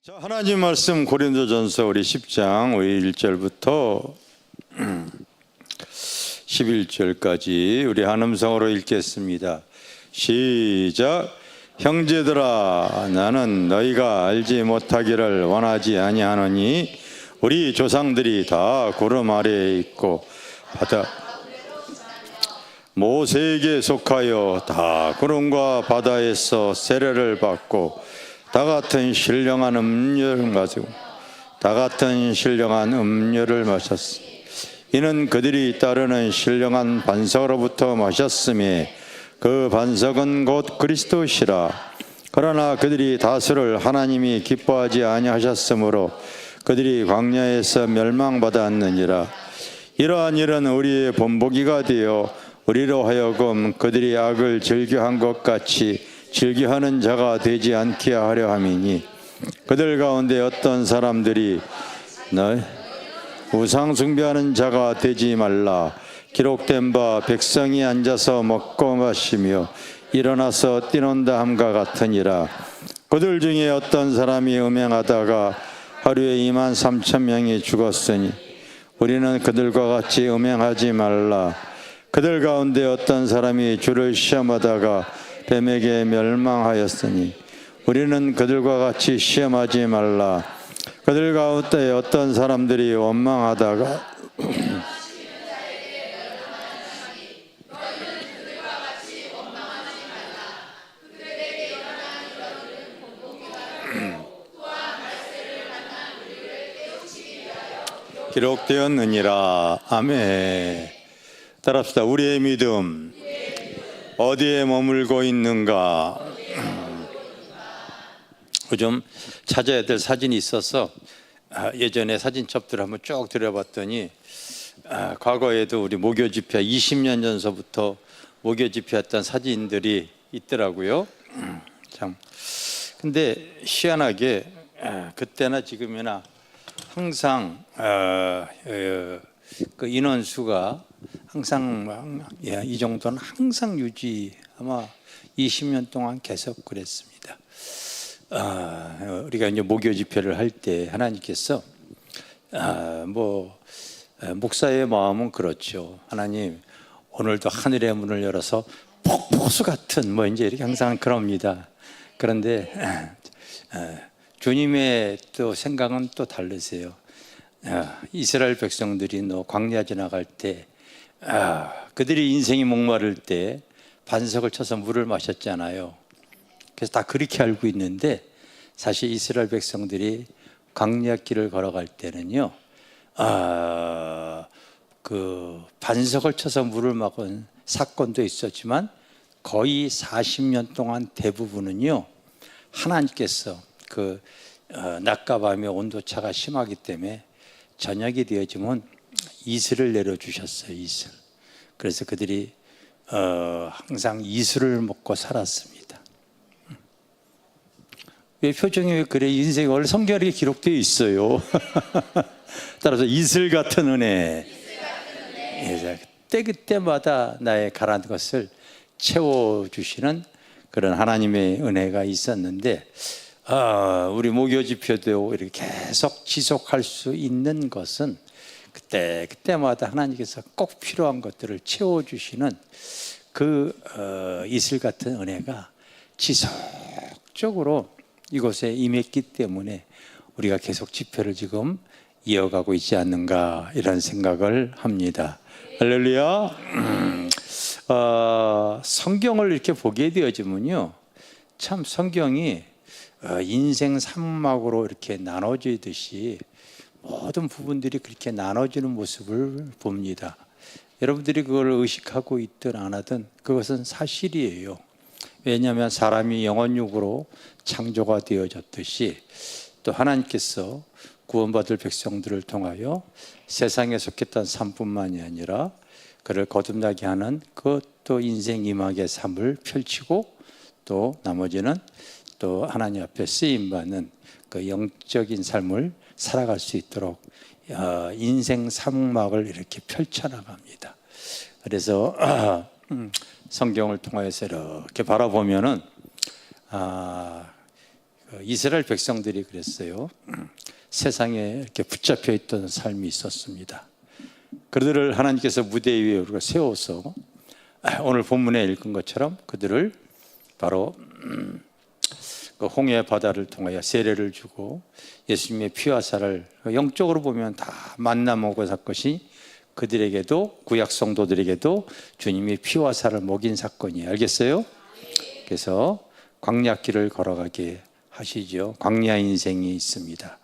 자, 하나님 말씀 고린도전서 우리 10장 1절부터 11절까지 우리 한 음성으로 읽겠습니다. 시작. 형제들아, 나는 너희가 알지 못하기를 원하지 아니하노니 우리 조상들이 다 구름 아래에 있고 바다 모세에게 속하여 다 구름과 바다에서 세례를 받고 다 같은 신령한 음료를 마시고 다 같은 신령한 음료를 마셨으니 이는 그들이 따르는 신령한 반석으로부터 마셨으니 그 반석은 곧 그리스도시라. 그러나 그들이 다수를 하나님이 기뻐하지 아니하셨으므로 그들이 광야에서 멸망받았느니라. 이러한 일은 우리의 본보기가 되어 우리로 하여금 그들이 악을 즐겨한 것 같이 즐겨하는 자가 되지 않게 하려 함이니 그들 가운데 어떤 사람들이 너 우상 숭배하는 자가 되지 말라. 기록된 바 백성이 앉아서 먹고 마시며 일어나서 뛰논다 함과 같으니라. 그들 중에 어떤 사람이 음행하다가 하루에 23,000명이 죽었으니 우리는 그들과 같이 음행하지 말라. 그들 가운데 어떤 사람이 주를 시험하다가 뱀에게 멸망하였으니 우리는 그들과 같이 시험하지 말라. 그들 가운데 어떤 사람들이 원망하다가 기록되었느니라. 아멘. 따라합시다. 우리의 믿음 어디에 머물고 있는가? 좀 찾아야 될 사진이 있어서 예전에 사진첩들을 한번 쭉 들여봤더니 과거에도 우리 목요 집회 20년 전서부터 목요 집회했던 사진들이 있더라고요. 참. 근데 희한하게 그때나 지금이나 항상 그 인원수가 항상 이 정도는 항상 유지 아마 20년 동안 계속 그랬습니다. 우리가 이제 목요 집회를 할 때 하나님께서 목사의 마음은 그렇죠. 하나님 오늘도 하늘의 문을 열어서 폭포수 같은 이제 이렇게 항상 그럽니다. 그런데 주님의 또 생각은 또 다르세요. 이스라엘 백성들이 광야 지나갈 때 그들이 인생이 목마를 때 반석을 쳐서 물을 마셨잖아요. 그래서 다 그렇게 알고 있는데 사실 이스라엘 백성들이 광야길을 걸어갈 때는요, 그 반석을 쳐서 물을 막은 사건도 있었지만 거의 40년 동안 대부분은요, 하나님께서 그 낮과 밤의 온도차가 심하기 때문에 저녁이 되어지면 이슬을 내려주셨어요. 이슬. 그래서 그들이 항상 이슬을 먹고 살았습니다. 왜 표정이 왜 그래? 인생이 원래 성경에 기록되어 있어요. 따라서 이슬 같은 은혜. 그때마다 나의 가라앉은 것을 채워주시는 그런 하나님의 은혜가 있었는데 우리 목요 집회도 이렇게 계속 지속할 수 있는 것은 그때마다 하나님께서 꼭 필요한 것들을 채워주시는 그 이슬 같은 은혜가 지속적으로 이곳에 임했기 때문에 우리가 계속 집회를 지금 이어가고 있지 않는가 이런 생각을 합니다. 할렐루야. 성경을 이렇게 보게 되어지면요, 참 성경이 인생 삼막으로 이렇게 나눠지듯이 모든 부분들이 그렇게 나눠지는 모습을 봅니다. 여러분들이 그걸 의식하고 있든 안 하든 그것은 사실이에요. 왜냐하면 사람이 영혼육으로 창조가 되어졌듯이 또 하나님께서 구원받을 백성들을 통하여 세상에 속했던 삶뿐만이 아니라 그를 거듭나게 하는 그것도 인생 이막의 삶을 펼치고 또 나머지는 또 하나님 앞에 쓰임받는 그 영적인 삶을 살아갈 수 있도록 인생 삼막을 이렇게 펼쳐나갑니다. 그래서 성경을 통해서 이렇게 바라보면은 이스라엘 백성들이 그랬어요. 세상에 이렇게 붙잡혀 있던 삶이 있었습니다. 그들을 하나님께서 무대 위에 우리가 세워서 오늘 본문에 읽은 것처럼 그들을 바로 그 홍해 바다를 통하여 세례를 주고 예수님의 피와 살을 영적으로 보면 다 만나 먹어 살 것이 그들에게도 구약 성도들에게도 주님이 피와 살을 먹인 사건이에요. 알겠어요? 그래서 광야길을 걸어가게 하시죠. 광야 인생이 있습니다.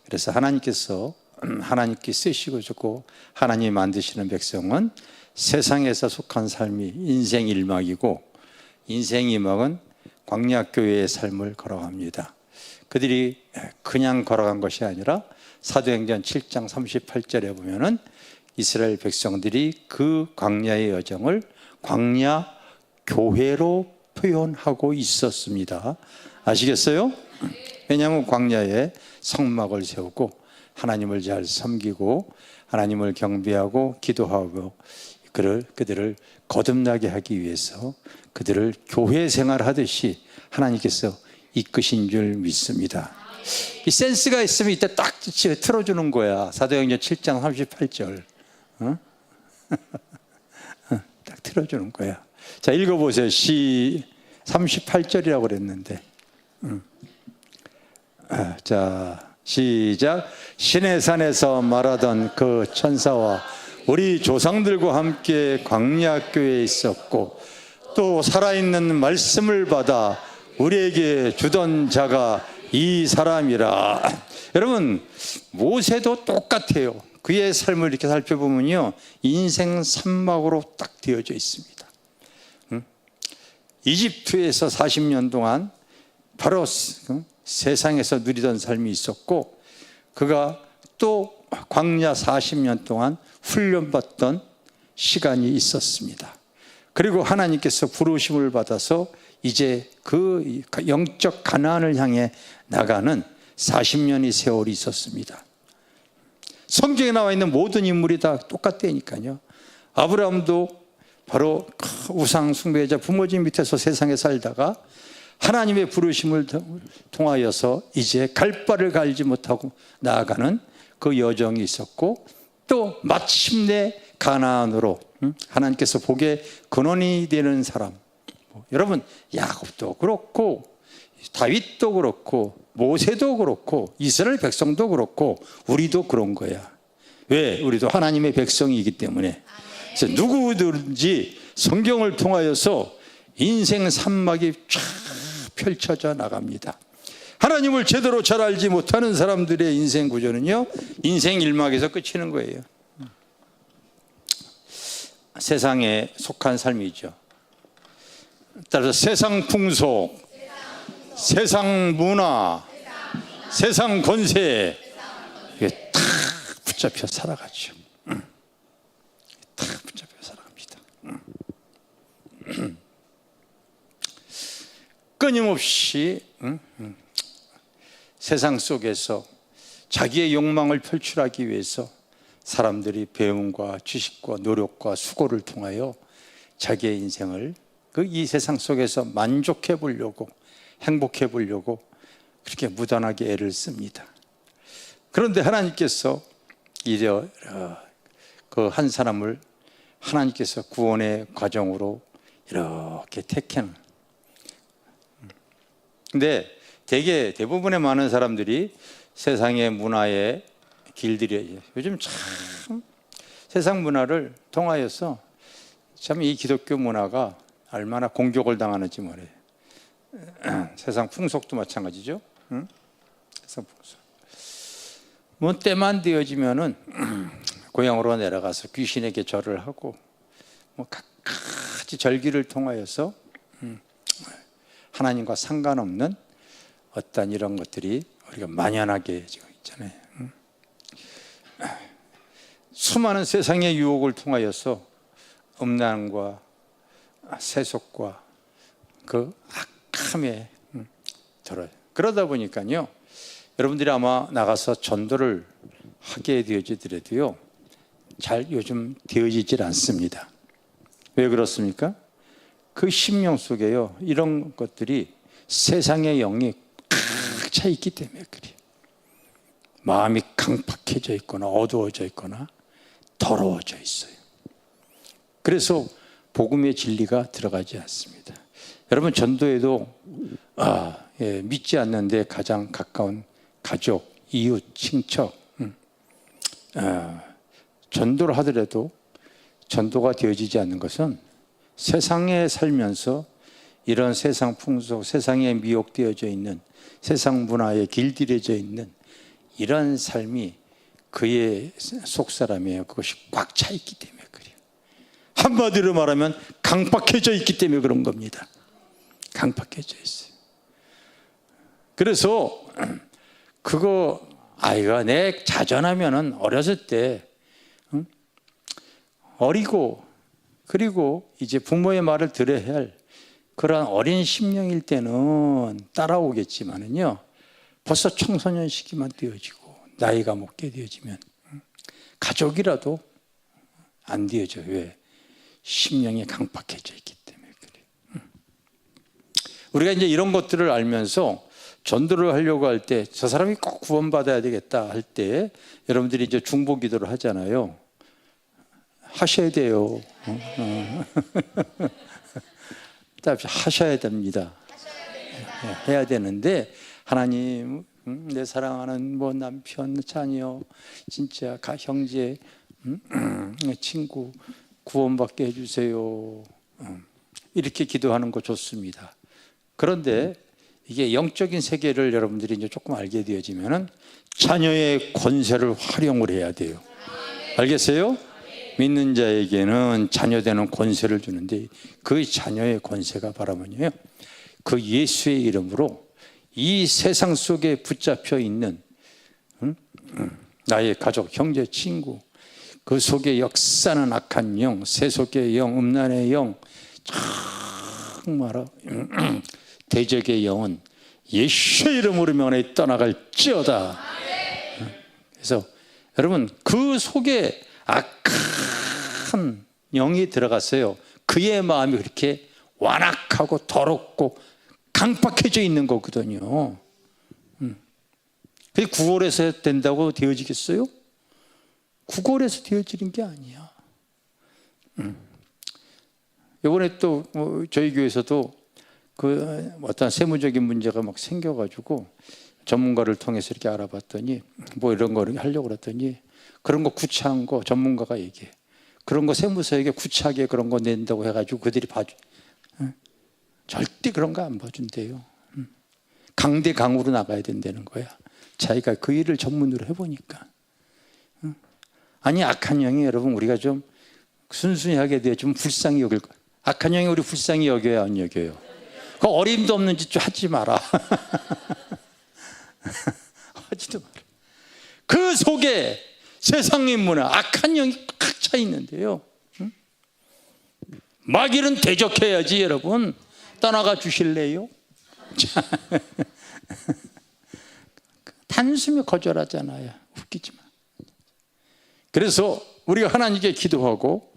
그래서 하나님께서 하나님께 쓰시고 주고 하나님이 만드시는 백성은 세상에서 속한 삶이 인생 1막이고 인생 2막은 광야교회의 삶을 걸어갑니다. 그들이 그냥 걸어간 것이 아니라 사도행전 7장 38절에 보면은 이스라엘 백성들이 그 광야의 여정을 광야교회로 표현하고 있었습니다. 아시겠어요? 왜냐하면 광야에 성막을 세우고 하나님을 잘 섬기고 하나님을 경배하고 기도하고 그들을 거듭나게 하기 위해서 그들을 교회 생활하듯이 하나님께서 이끄신 줄 믿습니다. 이 센스가 있으면 이때 딱 틀어주는 거야. 사도행전 7장 38절 딱 틀어주는 거야. 자, 읽어보세요. 38절이라고 그랬는데 자, 시작. 시내산에서 말하던 그 천사와 우리 조상들과 함께 광야교회에 있었고 또 살아있는 말씀을 받아 우리에게 주던 자가 이 사람이라. 여러분, 모세도 똑같아요. 그의 삶을 이렇게 살펴보면요, 인생 3막으로 딱 되어져 있습니다. 이집트에서 40년 동안 바로 세상에서 누리던 삶이 있었고, 그가 또 광야 40년 동안 훈련받던 시간이 있었습니다. 그리고 하나님께서 부르심을 받아서 이제 그 영적 가나안을 향해 나가는 40년의 세월이 있었습니다. 성경에 나와 있는 모든 인물이 다 똑같다니까요. 아브라함도 바로 우상 숭배자 부모님 밑에서 세상에 살다가 하나님의 부르심을 통하여서 이제 갈 바를 갈지 못하고 나아가는 그 여정이 있었고, 또 마침내 가나안으로 하나님께서 복의 근원이 되는 사람, 여러분, 야곱도 그렇고 다윗도 그렇고 모세도 그렇고 이스라엘 백성도 그렇고 우리도 그런 거야. 왜? 우리도 하나님의 백성이기 때문에. 그래서 누구든지 성경을 통하여서 인생 3막이 쫙 펼쳐져 나갑니다. 하나님을 제대로 잘 알지 못하는 사람들의 인생 구조는요, 인생 1막에서 끝이는 거예요. 세상에 속한 삶이죠. 따라서 세상 풍속, 세상 문화, 세상 권세, 이게 다 붙잡혀 살아가죠. 다 붙잡혀 살아갑니다. 끊임없이 세상 속에서 자기의 욕망을 표출하기 위해서 사람들이 배움과 지식과 노력과 수고를 통하여 자기의 인생을 이 세상 속에서 만족해 보려고, 행복해 보려고 그렇게 무단하게 애를 씁니다. 그런데 하나님께서 이제 그 한 사람을 하나님께서 구원의 과정으로 이렇게 택한. 근데 대부분의 많은 사람들이 세상의 문화의 길들이 요즘 참 세상 문화를 통하여서 참 이 기독교 문화가 얼마나 공격을 당하는지 말이에요. 세상 풍속도 마찬가지죠. 응? 세상 풍속. 뭐 때만 되어지면은 고향으로 내려가서 귀신에게 절을 하고 뭐 각가지 절기를 통하여서 하나님과 상관없는 어떤 이런 것들이 우리가 만연하게 지금 있잖아요. 수많은 세상의 유혹을 통하여서 음란과 세속과 그 악함에 들어요. 그러다 보니까요, 여러분들이 아마 나가서 전도를 하게 되어지더라도요, 잘 요즘 되어지질 않습니다. 왜 그렇습니까? 그 심령 속에요, 이런 것들이 세상의 영이 차 있기 때문에 그래요. 마음이 강팍해져 있거나 어두워져 있거나 더러워져 있어요. 그래서 복음의 진리가 들어가지 않습니다. 여러분, 전도에도 믿지 않는데 가장 가까운 가족, 이웃, 친척, 전도를 하더라도 전도가 되어지지 않는 것은 세상에 살면서 이런 세상 풍속, 세상에 미혹되어져 있는, 세상 문화에 길들여져 있는 이런 삶이 그의 속사람이에요. 그것이 꽉 차 있기 때문에 그래요. 한마디로 말하면 강박해져 있기 때문에 그런 겁니다. 강박해져 있어요. 그래서 그거 아이가 내 자전하면은 어렸을 때 어리고, 그리고 이제 부모의 말을 들어야 할 그런 어린 심령일 때는 따라오겠지만은요, 벌써 청소년 시기만 되어지고 나이가 먹게 되어지면 가족이라도 안 되어져요. 왜? 심령이 강박해져 있기 때문에 그래요. 우리가 이제 이런 것들을 알면서 전도를 하려고 할 때 저 사람이 꼭 구원받아야 되겠다 할 때 여러분들이 이제 중보 기도를 하잖아요. 하셔야 돼요. 하셔야 됩니다. 해야 되는데, 하나님, 내 사랑하는 뭐 남편, 자녀, 진짜 형제, 친구 구원받게 해주세요. 이렇게 기도하는 거 좋습니다. 그런데 이게 영적인 세계를 여러분들이 이제 조금 알게 되어지면은 자녀의 권세를 활용을 해야 돼요. 알겠어요? 믿는 자에게는 자녀되는 권세를 주는데, 그 자녀의 권세가 바로 뭐냐면 그 예수의 이름으로 이 세상 속에 붙잡혀 있는 나의 가족, 형제, 친구, 그 속에 역사는 악한 영, 세속의 영, 음란의 영, 정말 대적의 영은 예수의 이름으로 명하여 떠나갈지어다. 그래서 여러분, 그 속에 악한 영이 들어갔어요. 그의 마음이 그렇게 완악하고 더럽고 강박해져 있는 거거든요. 그게 구걸해서 된다고 되어지겠어요? 구걸해서 되어지는 게 아니야. 이번에 또 저희 교회에서도 그 어떤 세무적인 문제가 막 생겨가지고 전문가를 통해서 이렇게 알아봤더니 뭐 이런 거를 하려고 그랬더니 그런 거 구차한 거 전문가가 얘기해. 그런 거 세무서에게 구차하게 그런 거 낸다고 해가지고 그들이 봐줘. 절대 그런 거 안 봐준대요. 강대강으로 나가야 된다는 거야. 자기가 그 일을 전문으로 해보니까. 아니, 악한 영이 여러분, 우리가 좀 순순히 하게 돼요. 좀 불쌍히 여길 거야. 악한 영이 우리 불쌍히 여겨야 안 여겨요? 그 어림도 없는 짓 좀 하지 마라. 하지도 마라. 그 속에 세상의 문화, 악한 영이 꽉 차 있는데요. 마귀는 대적해야지. 여러분, 떠나가 주실래요? 단숨에 거절하잖아요. 웃기지 마. 그래서 우리가 하나님께 기도하고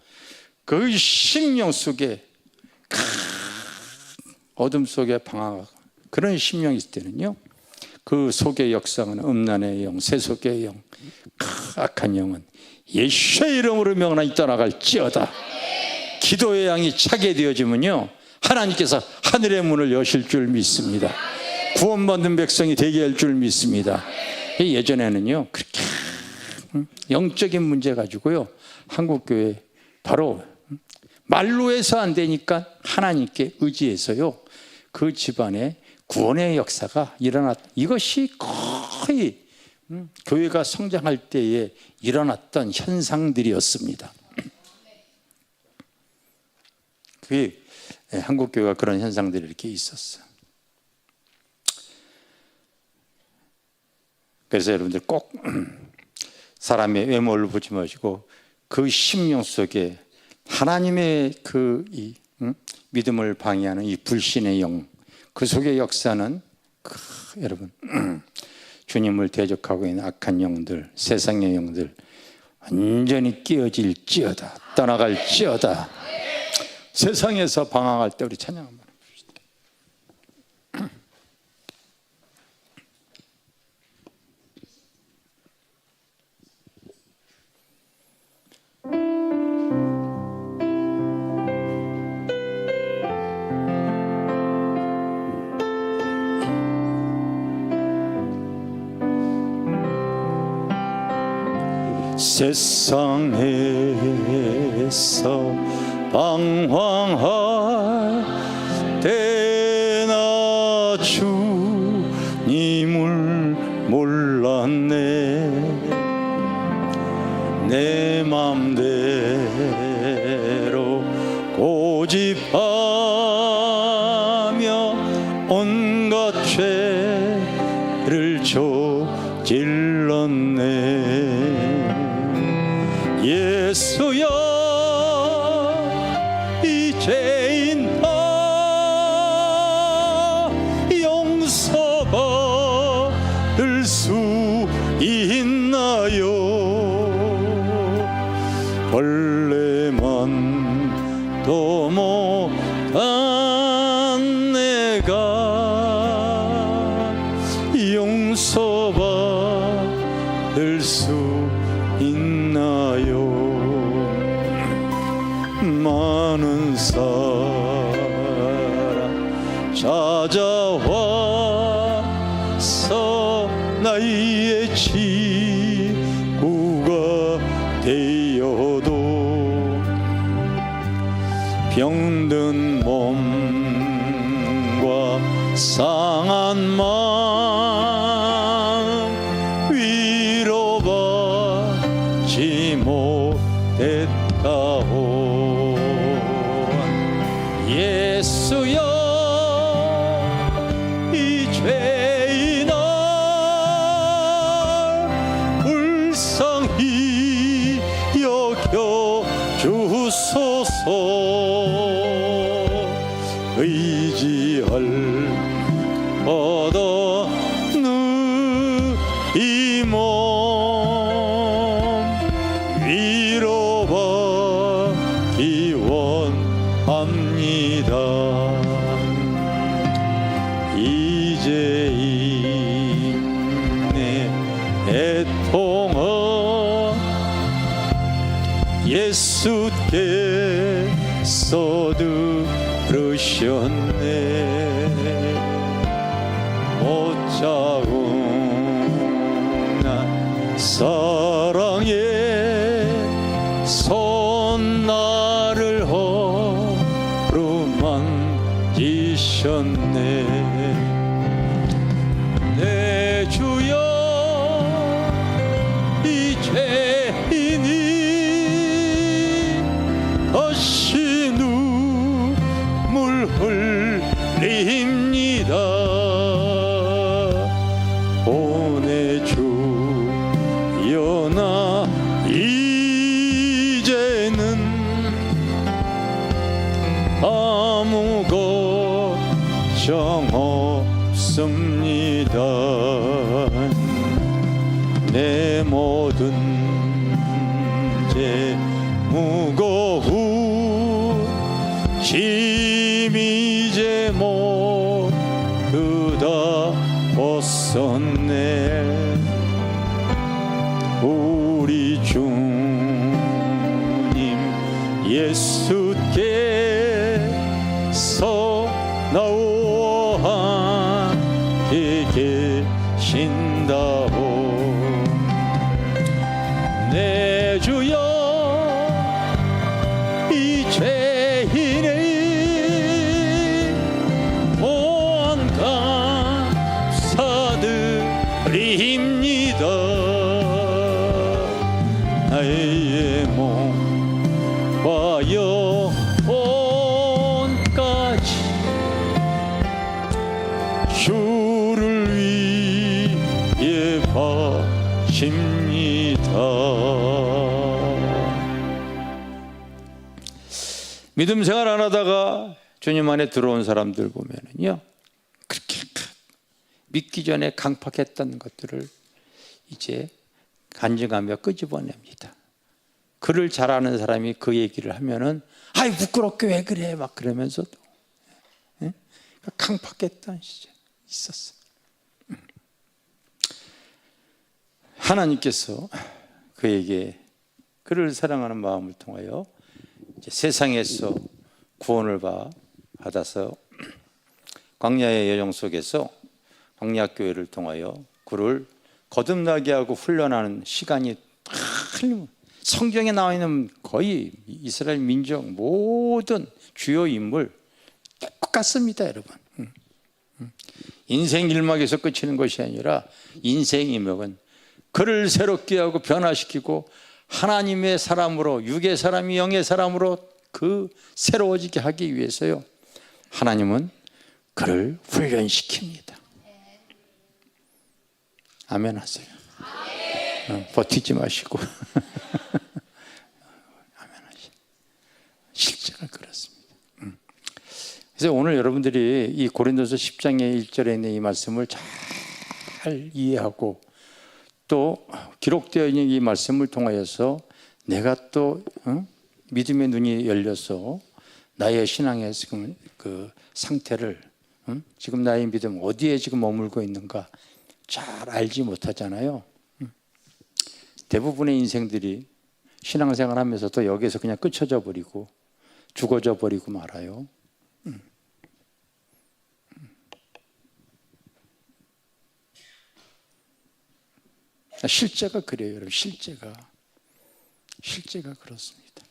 그 심령 속에 어둠 속에 방황하고 그런 심령이 있을 때는요, 그 속에 역사하는 음란의 영, 세속의 영, 악한 영은 예수의 이름으로 명하니 떠나갈지어다. 기도의 양이 차게 되어지면요, 하나님께서 하늘의 문을 여실 줄 믿습니다. 구원받는 백성이 되게 할 줄 믿습니다. 예전에는요, 그렇게 영적인 문제 가지고요, 한국교회 바로 말로 해서 안 되니까 하나님께 의지해서요, 그 집안에 구원의 역사가 일어났. 이것이 거의 교회가 성장할 때에 일어났던 현상들이었습니다. 그게 한국교회가 그런 현상들이 이렇게 있었어요. 그래서 여러분들 꼭 사람의 외모를 보지 마시고 그 심령 속에 하나님의 믿음을 방해하는 이 불신의 영, 그 속의 역사는 여러분, 주님을 대적하고 있는 악한 영들, 세상의 영들 완전히 끼어질지어다, 떠나갈지어다. 세상에서 방황할 때 우리 찬양 한번 해봅시다. 세상에서 방황할 때나 주님을 몰랐네. 내 맘대로 고집하며 온갖 죄를 저질렀네. 예수여 이 죄인 나 용서받을 수 있나요? 원래만도 못한 내가 용서받을 수 있나요? 많은 사람 찾아와서 나의 친구가 되어도 병든 몸과 상한 마음 위로받지 못했다오. 예수여 이 죄인 날 불쌍히 여겨 주소서. 의지할 바다 이 몸 위로받기 원합니다. 이제 내 애통은 예수께서 들으셨네. 못자국난 사랑의 손 나를 어루만지셨네. 내 주여 이 죄인이 다시 눈물 흘립니다. 보내주여 나 이제는 아무 걱정 없습니다. 내 모든 죄 무거운 짐 이제 모두 다 벗었네. 우리 주님 예수께서 나와 함께 계신다고. 내 주여 이 죄인의 보안 감사드립니다. 나의 몸과 영혼까지 주를 위해 바칩니다. 믿음 생활 안 하다가 주님 안에 들어온 사람들 보면은요, 그렇게 믿기 전에 강팍했던 것들을 이제 간증하며 끄집어냅니다. 글을 잘 아는 사람이 그 얘기를 하면은 아이 부끄럽게 왜 그래 막 그러면서도 강팍했던 시절 있었어요. 하나님께서 그에게 그를 사랑하는 마음을 통하여 이제 세상에서 구원을 받아서 광야의 여정 속에서 광야교회를 통하여 그를 거듭나게 하고 훈련하는 시간이 딱 성경에 나와 있는 거의 이스라엘 민족 모든 주요 인물 똑같습니다, 여러분. 인생 일막에서 끝이는 것이 아니라 인생 이목은 그를 새롭게 하고 변화시키고 하나님의 사람으로, 육의 사람이 영의 사람으로 그 새로워지게 하기 위해서요, 하나님은 그를 훈련시킵니다. 아멘 하세요. 버티지 마시고 아멘 하세요. 실제가 그렇습니다. 그래서 오늘 여러분들이 이 고린도서 10장의 1절에 있는 이 말씀을 잘 이해하고 또 기록되어 있는 이 말씀을 통하여서 내가 또 믿음의 눈이 열려서 나의 신앙의 지금 그 상태를, 지금 나의 믿음 어디에 지금 머물고 있는가 잘 알지 못하잖아요. 대부분의 인생들이 신앙생활 하면서도 여기에서 그냥 끝쳐져 버리고 죽어져 버리고 말아요. 실제가 그래요, 여러분. 실제가 그렇습니다.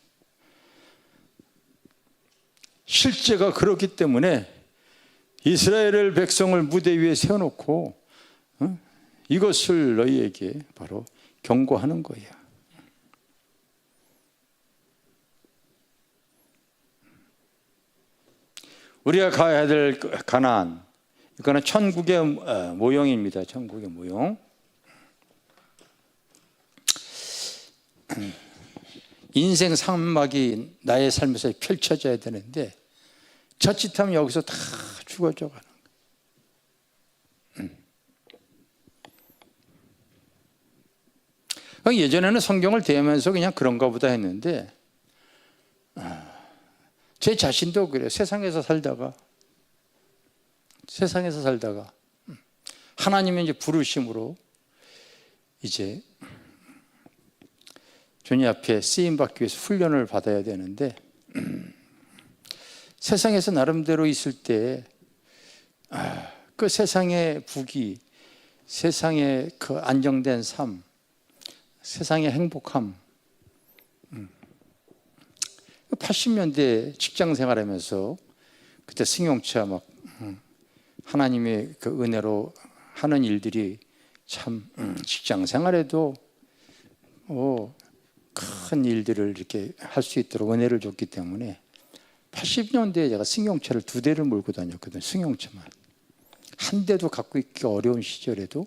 실제가 그렇기 때문에 이스라엘 백성을 무대 위에 세워놓고 이것을 너희에게 바로 경고하는 거예요. 우리가 가야 될 가나안, 이거는 천국의 모형입니다. 천국의 모형. 인생 산막이 나의 삶에서 펼쳐져야 되는데 자칫하면 여기서 다 죽어져 가는 거예요. 예전에는 성경을 대하면서 그냥 그런가 보다 했는데 제 자신도 그래요. 세상에서 살다가 하나님의 이제 부르심으로 이제 주님 앞에 쓰임받기 위해서 훈련을 받아야 되는데 세상에서 나름대로 있을 때 그 세상의 부귀, 세상의 그 안정된 삶, 세상의 행복함, 80년대 직장 생활하면서 그때 승용차 막 하나님의 그 은혜로 하는 일들이 참 직장 생활에도 큰 일들을 이렇게 할 수 있도록 은혜를 줬기 때문에 80년대에 제가 승용차를 2대를 몰고 다녔거든요. 승용차만 한 대도 갖고 있기 어려운 시절에도.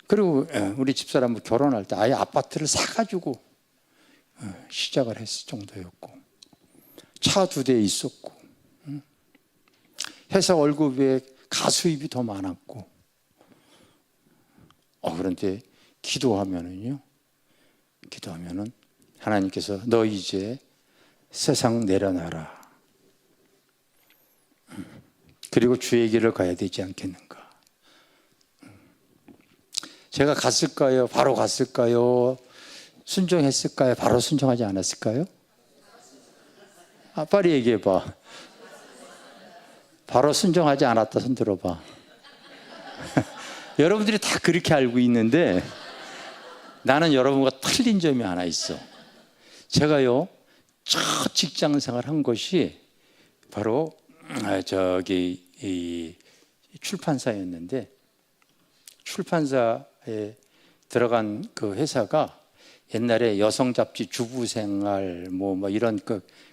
그리고 우리 집사람 결혼할 때 아예 아파트를 사가지고 시작을 했을 정도였고, 차 2대 있었고, 회사 월급에 가수입이 더 많았고. 그런데 기도하면은 하나님께서 너 이제 세상 내려놔라. 그리고 주의 길을 가야 되지 않겠는가. 제가 갔을까요? 바로 갔을까요? 순종했을까요? 바로 순종하지 않았을까요? 빨리 얘기해봐. 바로 순종하지 않았다 손 들어봐. 여러분들이 다 그렇게 알고 있는데 나는 여러분과 틀린 점이 하나 있어. 제가요 첫 직장 생활 한 것이 바로 이 출판사였는데, 출판사에 들어간 그 회사가 옛날에 여성 잡지 주부생활 뭐 이런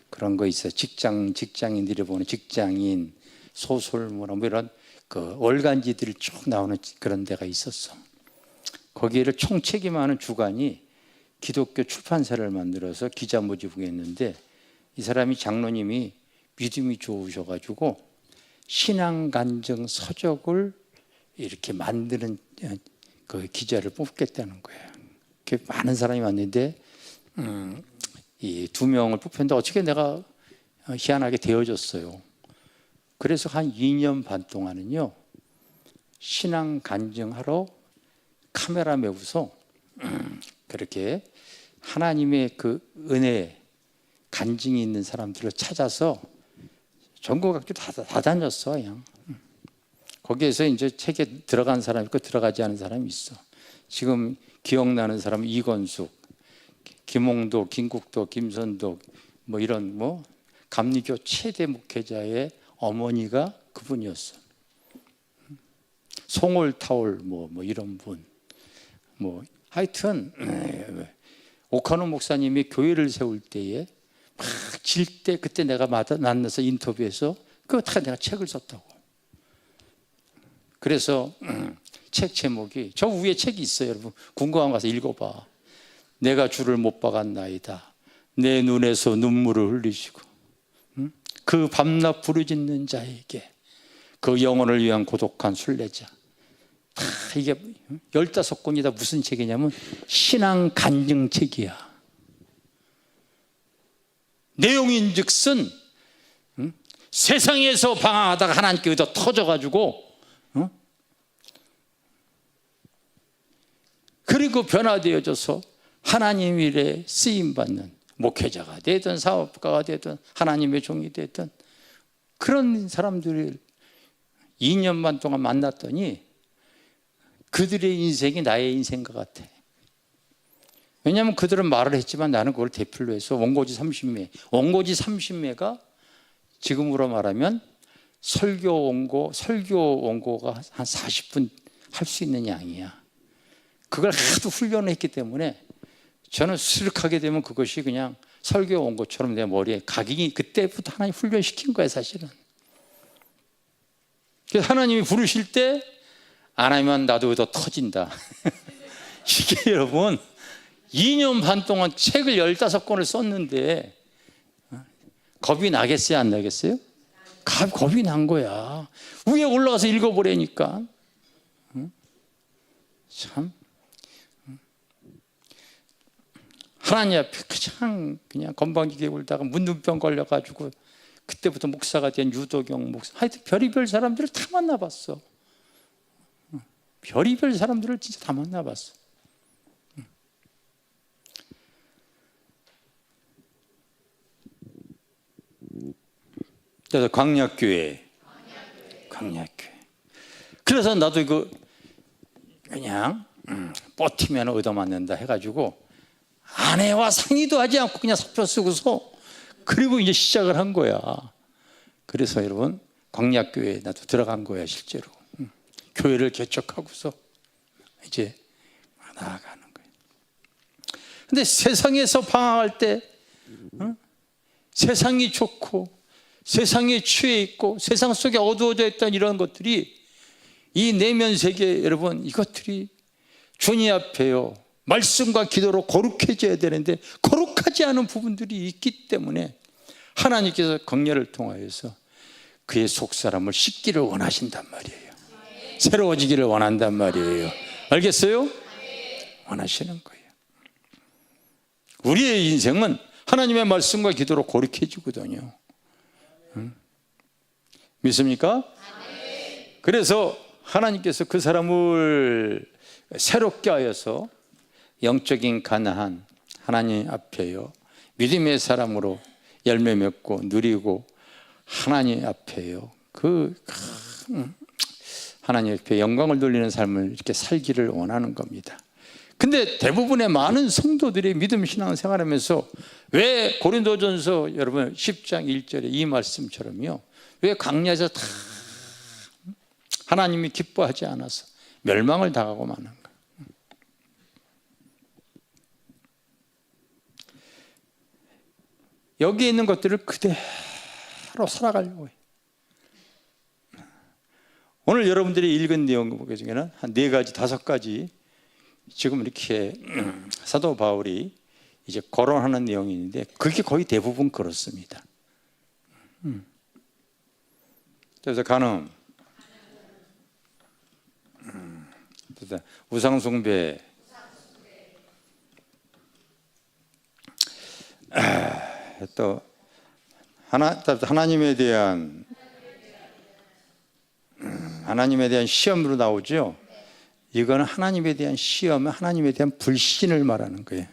그런 거 있어요. 직장인들이 보는 직장인 소설물 뭐 이런 그 월간지들이 쭉 나오는 그런 데가 있었어. 거기를 총책임하는 주관이 기독교 출판사를 만들어서 기자 모집을 했는데, 이 사람이 장로님이 믿음이 좋으셔가지고 신앙 간증 서적을 이렇게 만드는 그 기자를 뽑겠다는 거예요. 많은 사람이 왔는데 이 2명을 뽑혔는데 어떻게 내가 희한하게 되어졌어요. 그래서 한 2년 반 동안은요 신앙 간증하러 카메라 메고서 그렇게 하나님의 그 은혜 간증이 있는 사람들을 찾아서 전국 각지 다 다녔어. 그냥 거기에서 이제 책에 들어간 사람이 있고 들어가지 않은 사람이 있어. 지금 기억나는 사람 이건숙, 김홍도, 김국도, 김선도 뭐 이런 감리교 최대 목회자의 어머니가 그분이었어. 송월타올 뭐 이런 분. 하여튼 오카노 목사님이 교회를 세울 때에 막 질 때 그때 내가 만나서 인터뷰에서 그거 내가 책을 썼다고. 그래서 책 제목이 저 위에 책이 있어요. 여러분 궁금한 거 가서 읽어봐. 내가 주를 못 박았나이다. 내 눈에서 눈물을 흘리시고 그 밤낮 부르짖는 자에게 그 영혼을 위한 고독한 순례자. 이게 15권이 다 무슨 책이냐면 신앙 간증책이야. 내용인즉슨 세상에서 방황하다가 하나님께 얻어 터져가지고 그리고 변화되어져서 하나님 일에 쓰임받는 목회자가 되든 사업가가 되든 하나님의 종이 되든 그런 사람들을 2년 반 동안 만났더니 그들의 인생이 나의 인생과 같아. 왜냐하면 그들은 말을 했지만 나는 그걸 대필로 해서 원고지 30매가 지금으로 말하면 설교 원고가 한 40분 할 수 있는 양이야. 그걸 하도 훈련을 했기 때문에 저는 수록하게 되면 그것이 그냥 설교 원고처럼 내 머리에 각인이 그때부터 하나님 훈련시킨 거야 사실은. 그래서 하나님이 부르실 때 안 하면 나도 더 터진다. 이게 여러분 2년 반 동안 책을 15권을 썼는데 겁이 나겠어요 안 나겠어요? 겁이 난 거야. 위에 올라가서 읽어보라니까. 참 하나님 앞에 그냥 건방지게 울다가 문둥병 걸려가지고 그때부터 목사가 된 유도경 목사. 하여튼 별의별 사람들을 다 만나봤어. 별의별 사람들을 진짜 다 만나봤어. 그래서 광약교회. 그래서 나도 이거 그냥 버티면 얻어맞는다 해가지고 아내와 상의도 하지 않고 그냥 사표 쓰고서 그리고 이제 시작을 한 거야. 그래서 여러분 광약교회에 나도 들어간 거야 실제로. 교회를 개척하고서 이제 나아가는 거예요. 근데 세상에서 방황할 때 세상이 좋고 세상에 취해 있고 세상 속에 어두워져 있던 이런 것들이 이 내면 세계 여러분 이것들이 주님 앞에요 말씀과 기도로 거룩해져야 되는데 거룩하지 않은 부분들이 있기 때문에 하나님께서 광야를 통하여서 그의 속사람을 씻기를 원하신단 말이에요. 새로워지기를 원한단 말이에요. 알겠어요? 원하시는 거예요. 우리의 인생은 하나님의 말씀과 기도로 거룩해지거든요. 믿습니까? 그래서 하나님께서 그 사람을 새롭게 하여서 영적인 가나안 하나님 앞에요 믿음의 사람으로 열매 맺고 누리고 하나님 앞에요 하나님 앞에 영광을 돌리는 삶을 이렇게 살기를 원하는 겁니다. 근데 대부분의 많은 성도들이 믿음 신앙 생활하면서 왜 고린도전서 여러분 10장 1절에 이 말씀처럼요 왜 광야에서 다 하나님이 기뻐하지 않아서 멸망을 당하고 마는가? 여기에 있는 것들을 그대로 살아가려고 해요. 오늘 여러분들이 읽은 내용 중에는 한 4가지, 5가지 지금 이렇게 사도 바울이 이제 거론하는 내용이 있는데 그게 거의 대부분 그렇습니다. 그래서 간음, 우상숭배, 또 하나님에 대한 시험으로 나오죠. 이거는 하나님에 대한 시험은 하나님에 대한 불신을 말하는 거예요.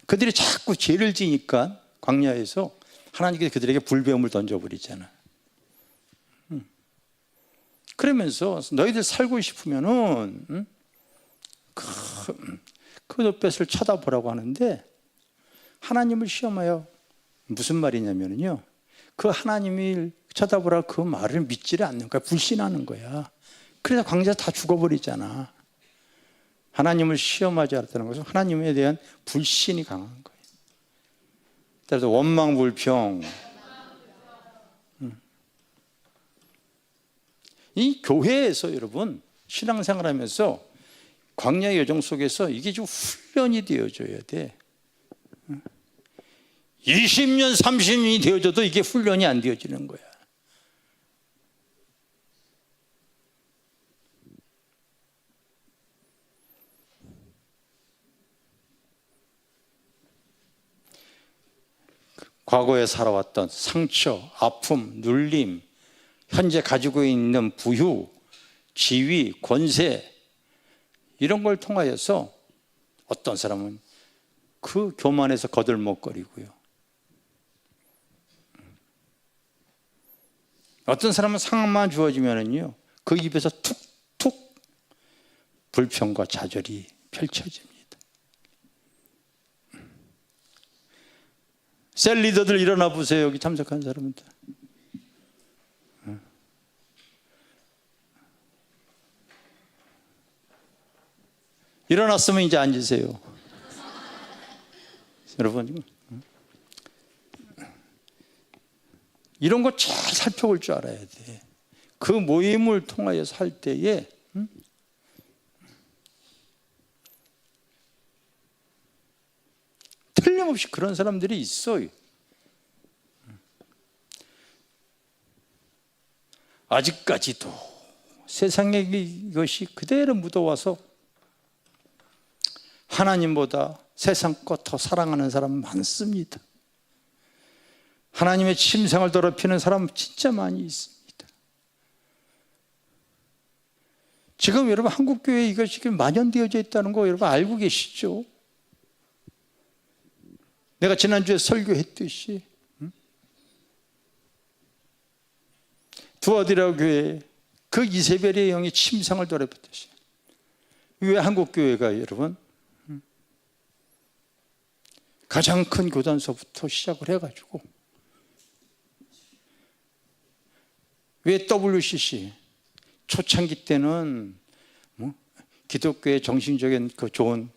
그들이 자꾸 죄를 지니까 광야에서 하나님께서 그들에게 불배움을 던져버리잖아. 그러면서 너희들 살고 싶으면은 그 돛을 쳐다보라고 하는데, 하나님을 시험하여 무슨 말이냐면요, 그 하나님을 쳐다보라 그 말을 믿지를 않는 거야. 불신하는 거야. 그래서 광야에서 다 죽어버리잖아. 하나님을 시험하지 않았다는 것은 하나님에 대한 불신이 강한 거예요. 따라서 원망불평. 이 교회에서 여러분 신앙생활하면서 광야의 여정 속에서 이게 좀 훈련이 되어져야 돼. 20년, 30년이 되어져도 이게 훈련이 안 되어지는 거야. 과거에 살아왔던 상처, 아픔, 눌림, 현재 가지고 있는 부유, 지위, 권세, 이런 걸 통하여서 어떤 사람은 그 교만에서 거들먹거리고요, 어떤 사람은 상황만 주어지면은요, 그 입에서 툭툭 불평과 좌절이 펼쳐집니다. 셀 리더들 일어나 보세요. 여기 참석한 사람들. 일어났으면 이제 앉으세요. 여러분, 이런 거 잘 살펴볼 줄 알아야 돼. 그 모임을 통하여서 할 때에 틀림없이 그런 사람들이 있어요. 아직까지도 세상에 이것이 그대로 묻어와서 하나님보다 세상 것 더 사랑하는 사람 많습니다. 하나님의 침상을 더럽히는 사람 진짜 많이 있습니다. 지금 여러분 한국교회에 이것이 만연되어져 있다는 거 여러분 알고 계시죠? 내가 지난주에 설교했듯이 두아디라 교회 그 이세벨의 영이 침상을 더럽혔듯이, 왜 한국교회가 여러분 가장 큰 교단서부터 시작을 해가지고, 왜 WCC 초창기 때는 기독교의 정신적인 그 좋은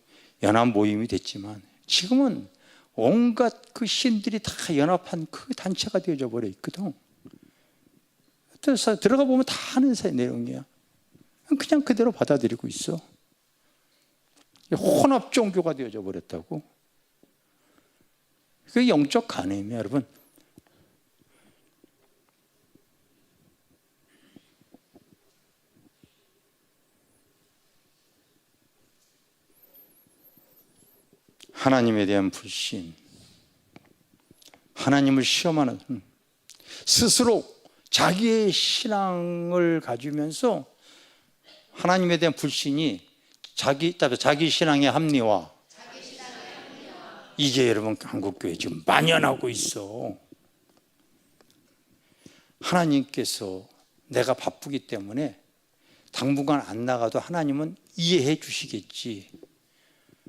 연합 모임이 됐지만, 지금은 온갖 그 신들이 다 연합한 그 단체가 되어져 버려 있거든. 그래서 들어가 보면 다 아는 내용이야. 그냥 그대로 받아들이고 있어. 혼합 종교가 되어져 버렸다고. 그게 영적 간음이에요, 여러분. 하나님에 대한 불신, 하나님을 시험하는, 스스로 자기의 신앙을 가지면서 하나님에 대한 불신이 자기 신앙의 합리화, 이게 여러분 한국교회 지금 만연하고 있어. 하나님께서 내가 바쁘기 때문에 당분간 안 나가도 하나님은 이해해 주시겠지.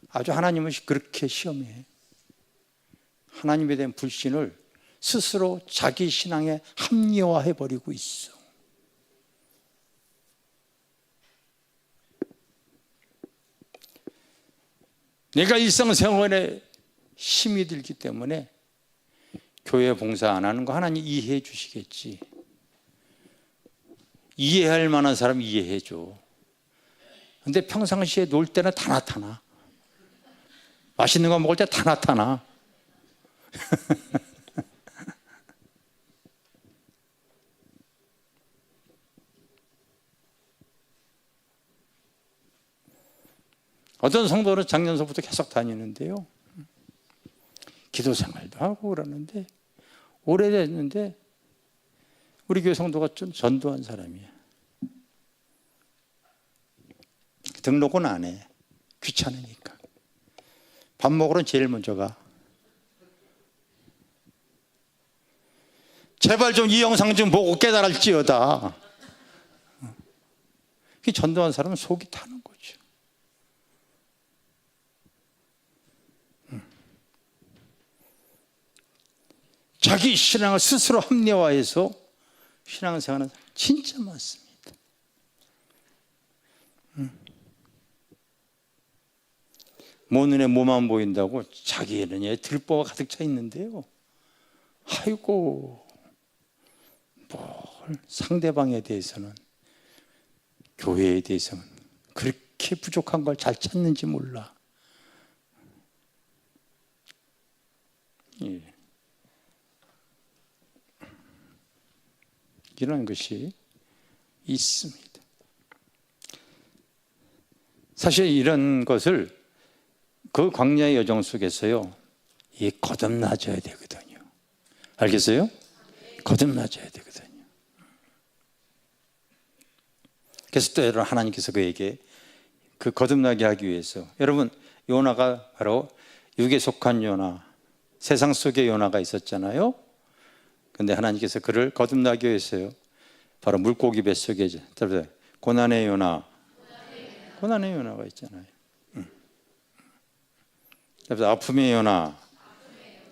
아주 하나님은 그렇게 시험해. 하나님에 대한 불신을 스스로 자기 신앙에 합리화해 버리고 있어. 내가 일상생활에 힘이 들기 때문에 교회 봉사 안 하는 거 하나님 이해해 주시겠지. 이해할 만한 사람 이해해 줘. 근데 평상시에 놀 때는 다 나타나. 맛있는 거 먹을 때 다 나타나. 어떤 성도는 작년서부터 계속 다니는데요, 기도 생활도 하고 그러는데 오래됐는데 우리 교회 성도가 좀 전도한 사람이야. 등록은 안 해. 귀찮으니까. 밥 먹으러 제일 먼저 가. 제발 좀 이 영상 좀 보고 깨달을지어다. 그 전도한 사람은 속이 타는 거죠. 자기 신앙을 스스로 합리화해서 신앙생활은 진짜 많습니다. 모 눈에 뭐만 보인다고 자기에는 들보가 가득 차 있는데요, 아이고 뭘 상대방에 대해서는, 교회에 대해서는 그렇게 부족한 걸 잘 찾는지 몰라. 예. 이런 것이 있습니다. 사실 이런 것을 그 광야의 여정 속에서요, 거듭나줘야 되거든요. 알겠어요? 거듭나줘야 되거든요. 그래서 또 여러분, 하나님께서 그에게 그 거듭나게 하기 위해서, 여러분 요나가 바로 육에 속한 요나, 세상 속에 요나가 있었잖아요. 근데 하나님께서 그를 거듭나게 위해서요, 바로 물고기 뱃속에 고난의 요나, 고난의 요나가 있잖아요. 그래서 아픔의 요나,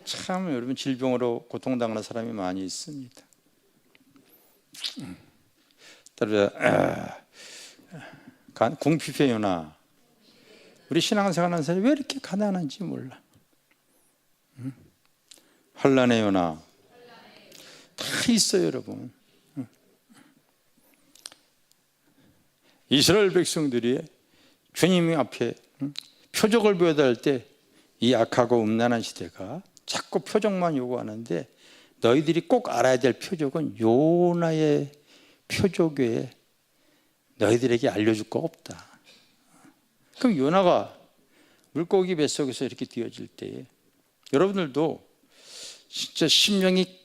참 여러분 질병으로 고통당하는 사람이 많이 있습니다. 따라서 궁핍의 요나, 우리 신앙생활하는 사람이 왜 이렇게 가난한지 몰라. 환난의 요나, 다 있어요 여러분. 이스라엘 백성들이 주님 앞에 표적을 보여야 할 때, 이 악하고 음란한 시대가 자꾸 표적만 요구하는데, 너희들이 꼭 알아야 될 표적은 요나의 표적 외에 너희들에게 알려줄 거 없다. 그럼 요나가 물고기 뱃속에서 이렇게 뛰어질 때에 여러분들도 진짜 심령이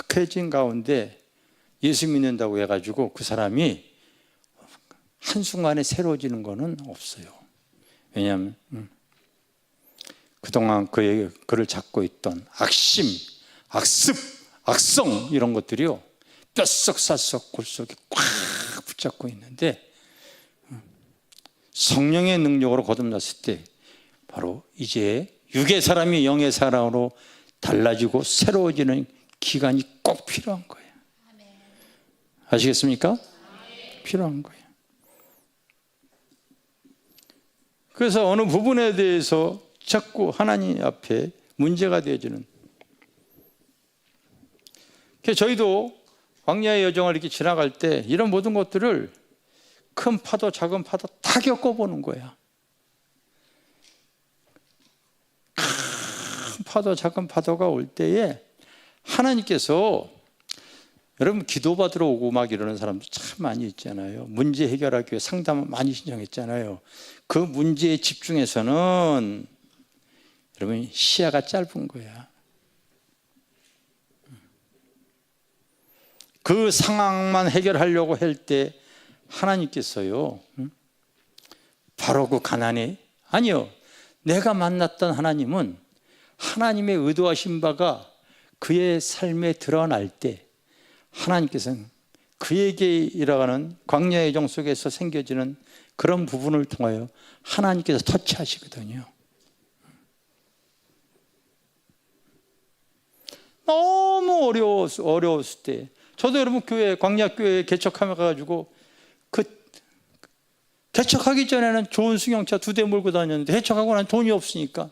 팍팍해진 가운데 예수 믿는다고 해가지고 그 사람이 한순간에 새로워지는 거는 없어요. 왜냐하면 그동안 그를 잡고 있던 악심, 악습, 악성 이런 것들이요, 뼛속살속 골속에 꽉 붙잡고 있는데, 성령의 능력으로 거듭났을 때 바로 이제 육의 사람이 영의 사람으로 달라지고 새로워지는 기간이 꼭 필요한 거예요. 아시겠습니까? 필요한 거예요. 그래서 어느 부분에 대해서 자꾸 하나님 앞에 문제가 되어지는, 저희도 광야의 여정을 이렇게 지나갈 때 이런 모든 것들을 큰 파도 작은 파도 다 겪어보는 거야. 큰 파도 작은 파도가 올 때에 하나님께서, 여러분 기도받으러 오고 막 이러는 사람도 참 많이 있잖아요. 문제 해결하기 위해 상담 많이 신청했잖아요. 그 문제에 집중해서는 여러분 시야가 짧은 거야. 그 상황만 해결하려고 할 때 하나님께서요, 바로 그 가난에, 아니요, 내가 만났던 하나님은 하나님의 의도하신 바가 그의 삶에 드러날 때 하나님께서는 그에게 일어가는 광야의 여정 속에서 생겨지는 그런 부분을 통하여 하나님께서 터치하시거든요. 너무 어려웠을 때, 저도 여러분 광야교회 개척하며 가가지고 개척하기 전에는 좋은 승용차 2대 몰고 다녔는데, 개척하고 난 돈이 없으니까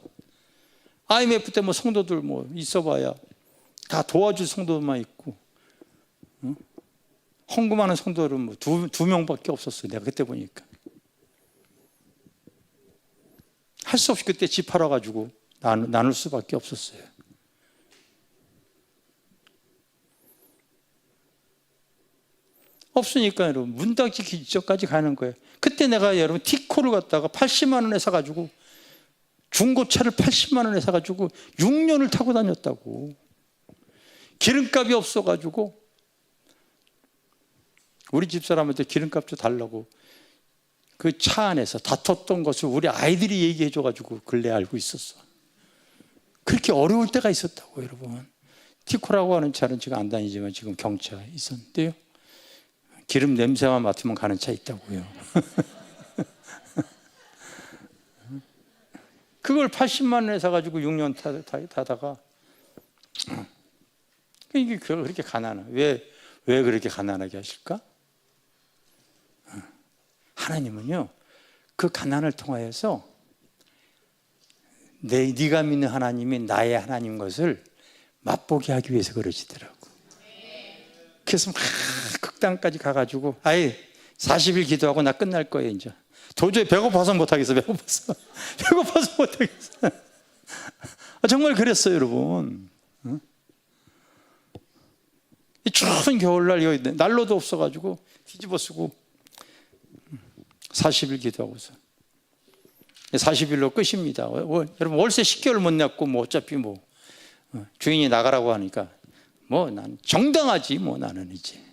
IMF 때 성도들 있어봐야 다 도와줄 성도만 있고, 헌금하는 성도들은 두 명밖에 없었어요. 내가 그때 보니까 할 수 없이 그때 집 팔아가지고 나눌 수밖에 없었어요. 없으니까 여러분 문 닫기 직전까지 가는 거예요. 그때 내가 여러분 티코를 갖다가 80만 원에 사가지고, 중고차를 80만 원에 사가지고 6년을 타고 다녔다고. 기름값이 없어가지고 우리 집사람한테 기름값 좀 달라고 그 차 안에서 다퉜던 것을 우리 아이들이 얘기해줘가지고 근래 알고 있었어. 그렇게 어려울 때가 있었다고. 여러분 티코라고 하는 차는 지금 안 다니지만 지금 경차에 있었는데요, 기름 냄새만 맡으면 가는 차 있다고요. 그걸 80만 원에 사가지고 6년 타다가 이게 그렇게 가난해. 왜 그렇게 가난하게 하실까? 하나님은요, 그 가난을 통하여서 네가 믿는 하나님이 나의 하나님 것을 맛보게 하기 위해서 그러시더라고. 그래서 막 극단까지 가가지고 40일 기도하고 나 끝날 거예요 이제. 도저히 배고파서 못하겠어. 배고파서 못하겠어. 정말 그랬어요 여러분. 이 추운 겨울날 여기 난로도 없어가지고 뒤집어 쓰고 40일 기도하고서 40일로 끝입니다. 여러분 월세 10개월 못 냈고 뭐 어차피 뭐 주인이 나가라고 하니까 뭐 난 정당하지 뭐 나는 이제.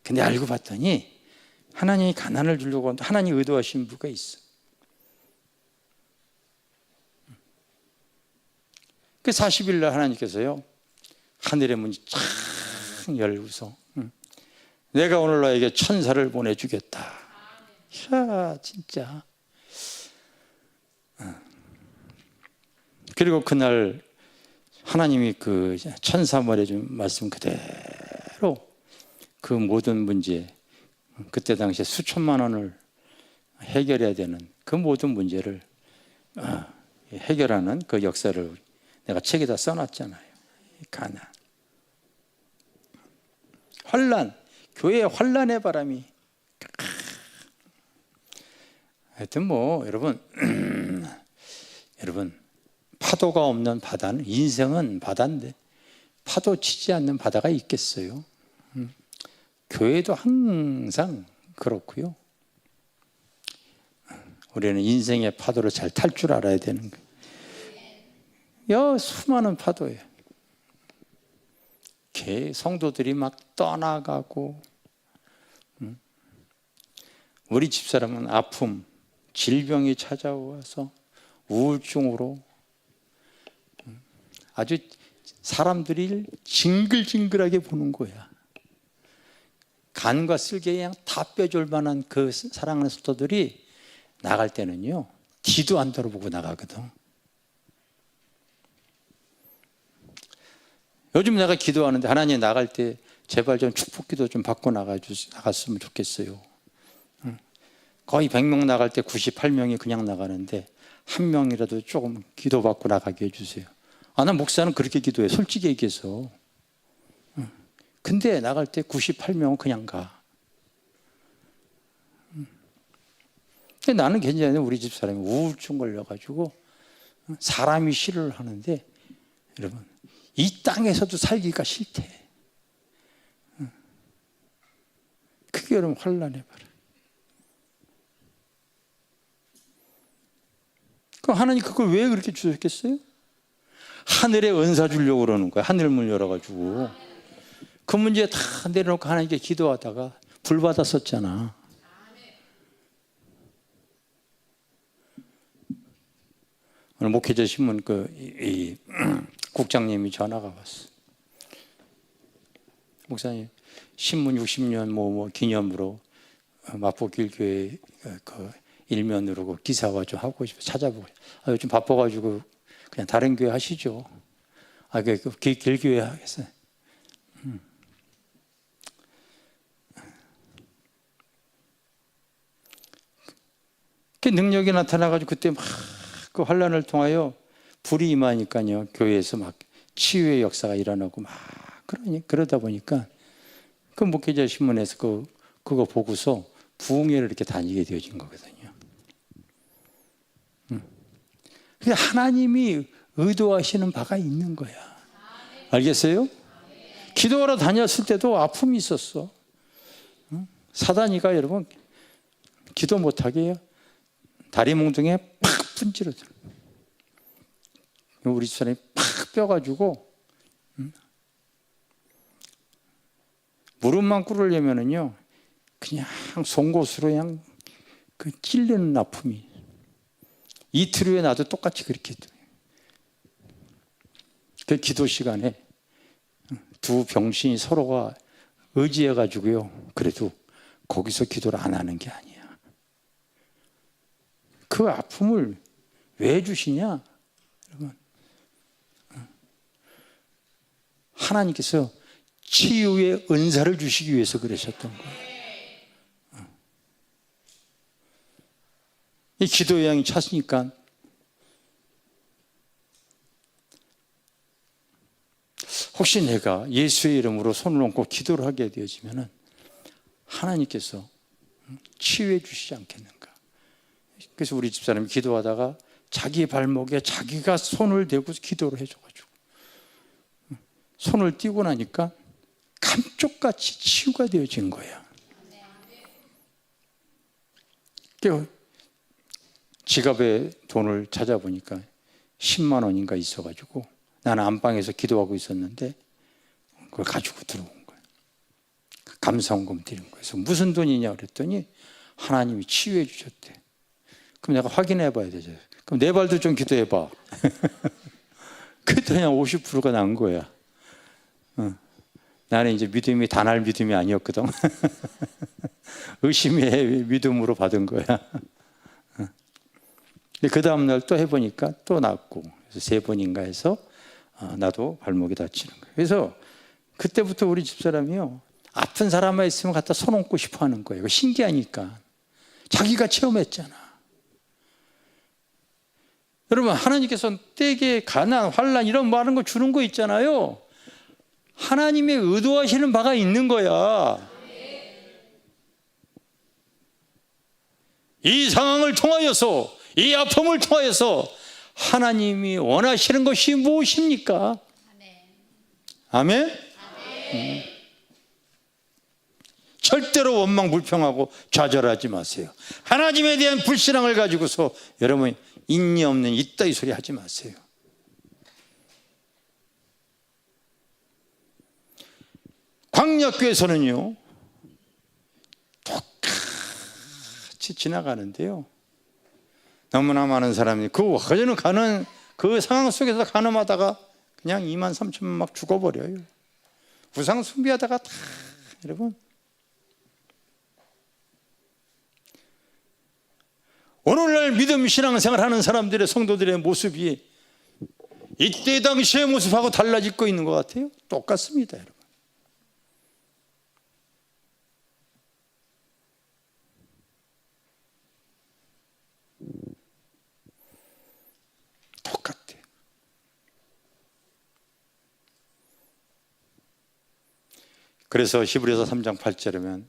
근데 알고 봤더니 하나님이 가난을 주려고 하나님 의도하신 부가 있어. 그 40일 날 하나님께서요 하늘의 문이 쫙 열고서 내가 오늘 너에게 천사를 보내주겠다. 이야 진짜. 그리고 그날 하나님이 그 천사 보내준 말씀 그대로 그 모든 문제, 그때 당시에 수천만 원을 해결해야 되는 그 모든 문제를 해결하는 그 역사를 내가 책에다 써놨잖아요. 가난, 환난, 교회의 환난의 바람이. 하여튼 뭐 여러분 파도가 없는 바다는, 인생은 바다인데 파도 치지 않는 바다가 있겠어요? 교회도 항상 그렇고요. 우리는 인생의 파도를 잘 탈 줄 알아야 되는 거예요. 수많은 파도예요. 성도들이 막 떠나가고, 우리 집사람은 아픔, 질병이 찾아와서 우울증으로 아주 사람들이 징글징글하게 보는 거야. 간과 쓸개 그냥 다 빼줄 만한 그 사랑하는 성도들이 나갈 때는요 뒤도 안 돌아보고 나가거든. 요즘 내가 기도하는데 하나님 나갈 때 제발 좀 축복기도 좀 받고 나갔으면 좋겠어요. 거의 100명 나갈 때 98명이 그냥 나가는데 한 명이라도 조금 기도받고 나가게 해주세요. 난 목사는 그렇게 기도해, 솔직히 얘기해서. 근데 나갈 때 98명은 그냥 가. 근데 나는 괜찮아요. 우리 집사람이 우울증 걸려가지고 사람이 싫어를 하는데, 여러분 이 땅에서도 살기가 싫대. 그게 여러분 환난의 바람. 그럼 하나님 그걸 왜 그렇게 주셨겠어요? 하늘에 은사 주려고 그러는 거야. 하늘 문 열어가지고. 그 문제 다 내려놓고 하나님께 기도하다가 불 받았었잖아. 오늘 목회자 신문 국장님이 전화가 왔어. 목사님, 신문 60년 뭐 기념으로 마포길교회 그 일면으로 그 기사화 좀 하고 싶어 찾아보고. 요즘 바빠가지고 그냥 다른 교회 하시죠. 길교회 하겠어요. 그 능력이 나타나가지고 그때 막 그 환란을 통하여 불이 임하니까요 교회에서 막 치유의 역사가 일어나고 막 그러다 보니까 그 목회자 신문에서 그거 보고서 부흥회를 이렇게 다니게 되어진 거거든요. 근데 하나님이 의도하시는 바가 있는 거야. 알겠어요? 기도하러 다녔을 때도 아픔이 있었어. 사단이가 여러분 기도 못하게 해요. 다리 몽둥이에 팍 분질러줘. 우리 집사람이 팍 뼈가지고 무릎만 꿇으려면은요 그냥 송곳으로 그냥 그 찔리는 아픔이. 이틀 후에 나도 똑같이 그렇게 그 기도 시간에 두 병신이 서로가 의지해가지고요, 그래도 거기서 기도를 안 하는 게 아니야. 그 아픔을 왜 주시냐? 여러분, 하나님께서 치유의 은사를 주시기 위해서 그러셨던 거예요. 이 기도의 양이 찼으니까 혹시 내가 예수의 이름으로 손을 얹고 기도를 하게 되어지면 하나님께서 치유해 주시지 않겠는가? 그래서 우리 집사람이 기도하다가 자기 발목에 자기가 손을 대고 기도를 해줘가지고 손을 띄고 나니까 감쪽같이 치유가 되어진 거야. 지갑에 돈을 찾아보니까 10만 원인가 있어가지고 나는 안방에서 기도하고 있었는데 그걸 가지고 들어온 거예요. 감사원금 드린 거예요. 그래서 무슨 돈이냐 그랬더니 하나님이 치유해 주셨대. 그럼 내가 확인해 봐야 되죠. 그럼 내 발도 좀 기도해 봐. 그랬더니 50%가 난 거야. 나는 이제 믿음이 단할 믿음이 아니었거든. 의심의 믿음으로 받은 거야. 그 다음날 또 해보니까 또 낫고, 그래서 3번인가 해서 나도 발목이 다치는 거예요. 그래서 그때부터 우리 집사람이요, 아픈 사람만 있으면 갖다 손 얹고 싶어 하는 거예요. 신기하니까. 자기가 체험했잖아. 여러분, 하나님께서 때에 가난, 환난 이런 많은 거 주는 거 있잖아요. 하나님의 의도하시는 바가 있는 거야. 이 상황을 통하여서, 이 아픔을 통하여서 하나님이 원하시는 것이 무엇입니까? 아멘? 절대로 원망 불평하고 좌절하지 마세요. 하나님에 대한 불신앙을 가지고서 여러분 인내 없는 이따위 소리 하지 마세요. 광야교에서는요 똑같이 지나가는데요, 너무나 많은 사람이 그저는 가는 그 상황 속에서 가늠하다가 그냥 2만 3천만 막 죽어버려요. 우상 숭배하다가 다 여러분, 오늘날 믿음 신앙생활 하는 사람들의 성도들의 모습이 이때 당시의 모습하고 달라지고 있는 것 같아요. 똑같습니다, 여러분. 똑같아. 그래서 히브리서 3장 8절이면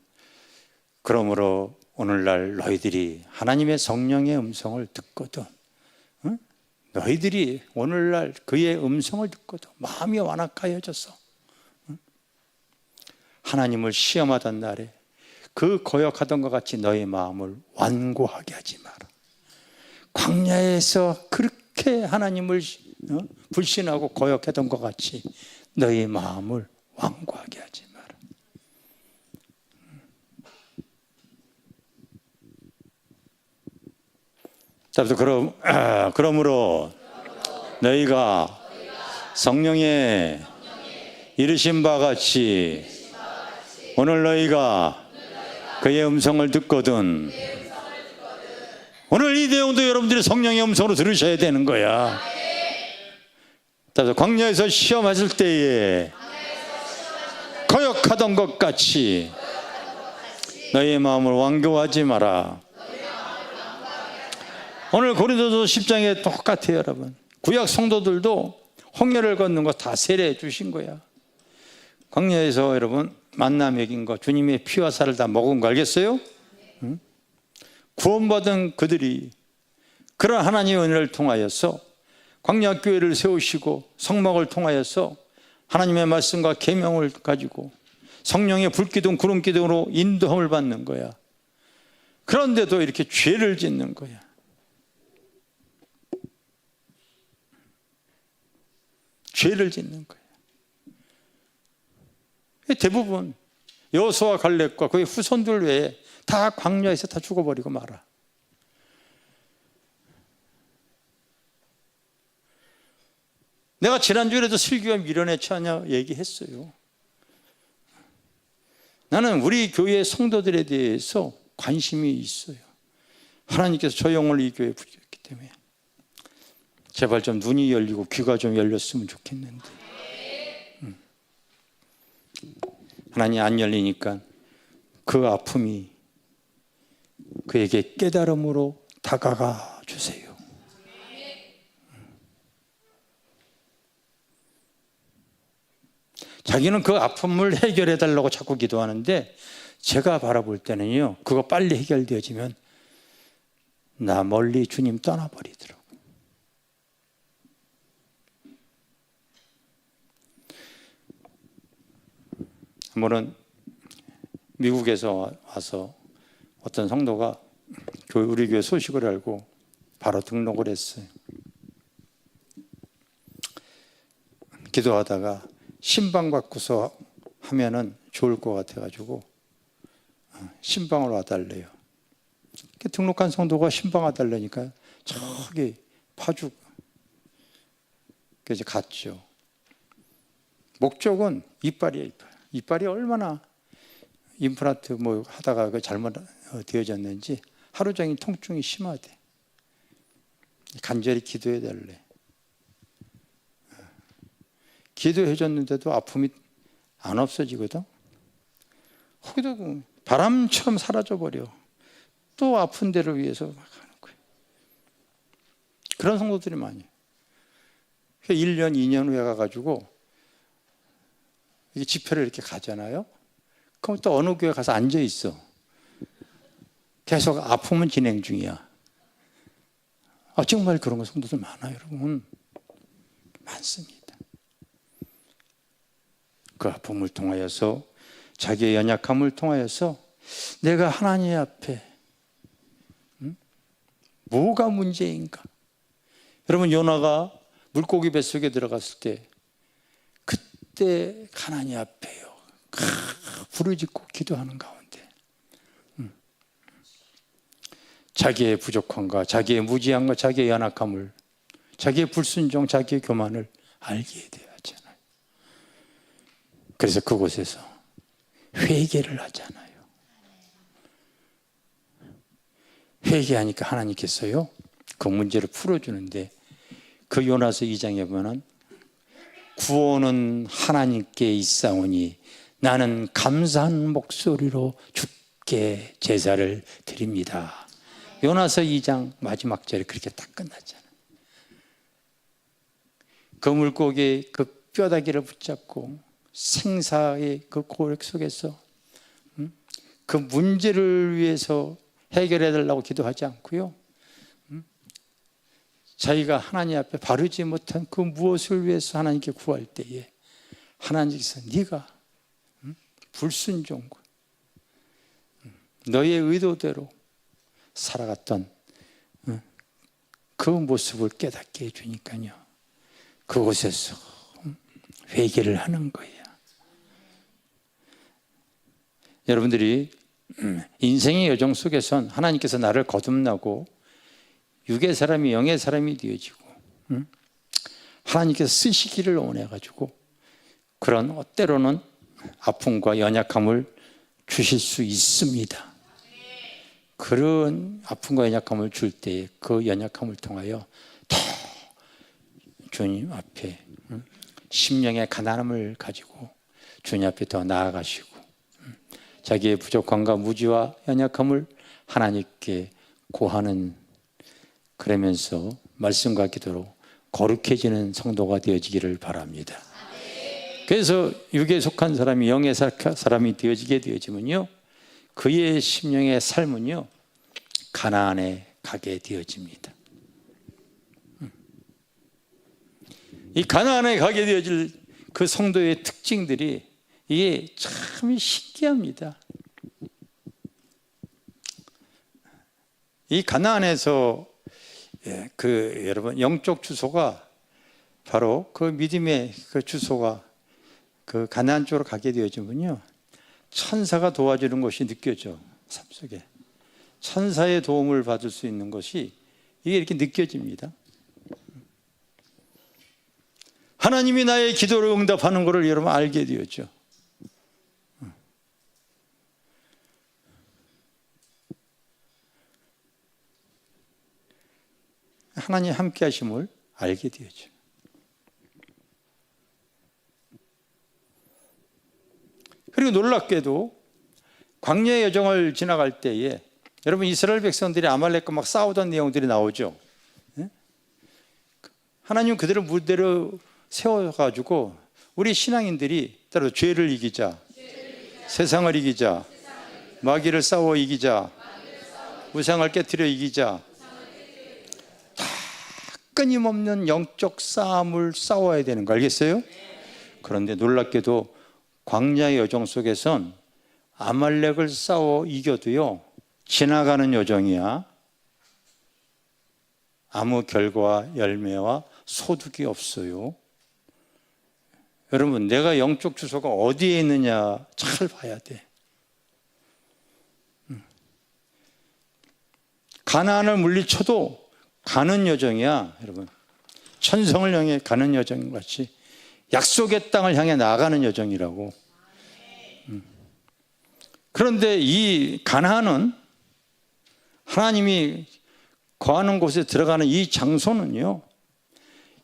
그러므로 오늘날 너희들이 하나님의 성령의 음성을 듣거든, 너희들이 오늘날 그의 음성을 듣거든 마음이 완악하여져서 하나님을 시험하던 날에 그 거역하던 것 같이 너희 마음을 완고하게 하지 마라. 광야에서 그렇게 하나님을 불신하고 거역했던 것 같이 너희 마음을 완고하게 하지 마라. 그러므로 너희가 성령의 이르신 바 같이 오늘 너희가 그의 음성을 듣거든. 오늘 이 내용도 여러분들이 성령의 음성으로 들으셔야 되는 거야. 광야에서 시험하실 때에 거역하던 것 같이 너희의 마음을 완고하지 마라. 오늘 고린도서 10장에 똑같아요, 여러분. 구약 성도들도 홍해를 걷는 거 다 세례해 주신 거야. 광야에서 여러분 만나 먹인 거, 주님의 피와 살을 다 먹은 거 알겠어요? 응? 구원받은 그들이 그런 하나님의 은혜를 통하여서 광야 교회를 세우시고 성막을 통하여서 하나님의 말씀과 계명을 가지고 성령의 불기둥 구름기둥으로 인도함을 받는 거야. 그런데도 이렇게 죄를 짓는 거야. 죄를 짓는 거예요. 대부분 여호수아 갈렙과 그의 후손들 외에 다 광야에서 다 죽어버리고 말아. 내가 지난주에도 슬기와 미련의 처녀 얘기했어요. 나는 우리 교회 성도들에 대해서 관심이 있어요. 하나님께서 저 영혼을 이 교회에 부르셨기 때문에 제발 좀 눈이 열리고 귀가 좀 열렸으면 좋겠는데 하나님 안 열리니까 그 아픔이 그에게 깨달음으로 다가가 주세요. 자기는 그 아픔을 해결해 달라고 자꾸 기도하는데 제가 바라볼 때는요, 그거 빨리 해결되어지면 나 멀리 주님 떠나버리더라고요. 한 번은 미국에서 와서 어떤 성도가 우리 교회 소식을 알고 바로 등록을 했어요. 기도하다가 신방 받고서 하면은 좋을 것 같아가지고 신방을 와달래요. 등록한 성도가 신방 와달라니까 저기 파주 그래서 갔죠. 목적은 이빨이에요. 이빨. 이빨이 얼마나 임플란트 뭐 하다가 그 잘못 되어졌는지 하루 종일 통증이 심하대. 간절히 기도해 달래. 기도해 줬는데도 아픔이 안 없어지거든. 거기도 바람처럼 사라져 버려. 또 아픈 데를 위해서 막 하는 거예요. 그런 성도들이 많이. 1년, 2년 후에 가가지고 집회를 이렇게 가잖아요. 그럼 또 어느 교회 가서 앉아 있어. 계속 아픔은 진행 중이야. 정말 그런 성도들 많아요, 여러분. 많습니다. 그 아픔을 통하여서 자기의 연약함을 통하여서 내가 하나님 앞에 뭐가 문제인가? 여러분 요나가 물고기 뱃속에 들어갔을 때 그때 하나님 앞에요 부르짖고 기도하는 가운데 자기의 부족함과 자기의 무지함과 자기의 연약함을 자기의 불순종, 자기의 교만을 알게 돼요. 그래서 그곳에서 회개를 하잖아요. 회개하니까 하나님께서요 그 문제를 풀어주는데 그 요나서 2장에 보면 구원은 하나님께 있사오니 나는 감사한 목소리로 주께 제사를 드립니다. 요나서 2장 마지막 절에 그렇게 딱 끝났잖아요. 그 물고기의 그 뼈다귀를 붙잡고 생사의 그 고력 속에서 그 문제를 위해서 해결해 달라고 기도하지 않고요, 자기가 하나님 앞에 바르지 못한 그 무엇을 위해서 하나님께 구할 때에 하나님께서 네가 불순종과 너의 의도대로 살아갔던 그 모습을 깨닫게 해주니까요, 그곳에서 회개를 하는 거예요. 여러분들이 인생의 여정 속에선 하나님께서 나를 거듭나고 육의 사람이 영의 사람이 되어지고 하나님께서 쓰시기를 원해가지고 그런 때로는 아픔과 연약함을 주실 수 있습니다. 그런 아픔과 연약함을 줄 때 그 연약함을 통하여 더 주님 앞에 심령의 가난함을 가지고 주님 앞에 더 나아가시고 자기의 부족함과 무지와 연약함을 하나님께 고하는, 그러면서 말씀과 기도로 거룩해지는 성도가 되어지기를 바랍니다. 그래서 육에 속한 사람이 영의 사람이 되어지게 되어지면요, 그의 심령의 삶은요 가나안에 가게 되어집니다. 이 가나안에 가게 되어질 그 성도의 특징들이 이게 참 신기합니다. 이 가나안에서 그 여러분 영적 주소가 바로 그 믿음의 그 주소가 그 가나안 쪽으로 가게 되어지면요, 천사가 도와주는 것이 느껴져. 삶 속에 천사의 도움을 받을 수 있는 것이 이게 이렇게 느껴집니다. 하나님이 나의 기도를 응답하는 것을 여러분 알게 되었죠. 하나님 함께 하심을 알게 되죠. 그리고 놀랍게도 광야의 여정을 지나갈 때에 여러분 이스라엘 백성들이 아말렉과 막 싸우던 내용들이 나오죠. 하나님 그들을 무대로 세워가지고 우리 신앙인들이 따로 죄를 이기자, 세상을 이기자, 마귀를 싸워 이기자, 우상을 깨트려 이기자, 다 끊임없는 영적 싸움을 싸워야 되는 거 알겠어요? 그런데 놀랍게도 광야의 여정 속에선 아말렉을 싸워 이겨도요 지나가는 여정이야. 아무 결과와 열매와 소득이 없어요. 여러분 내가 영적 주소가 어디에 있느냐 잘 봐야 돼. 가나안을 물리쳐도 가는 여정이야. 여러분 천성을 향해 가는 여정 같이 약속의 땅을 향해 나가는 여정이라고. 그런데 이 가나안은 하나님이 거하는 곳에 들어가는 이 장소는요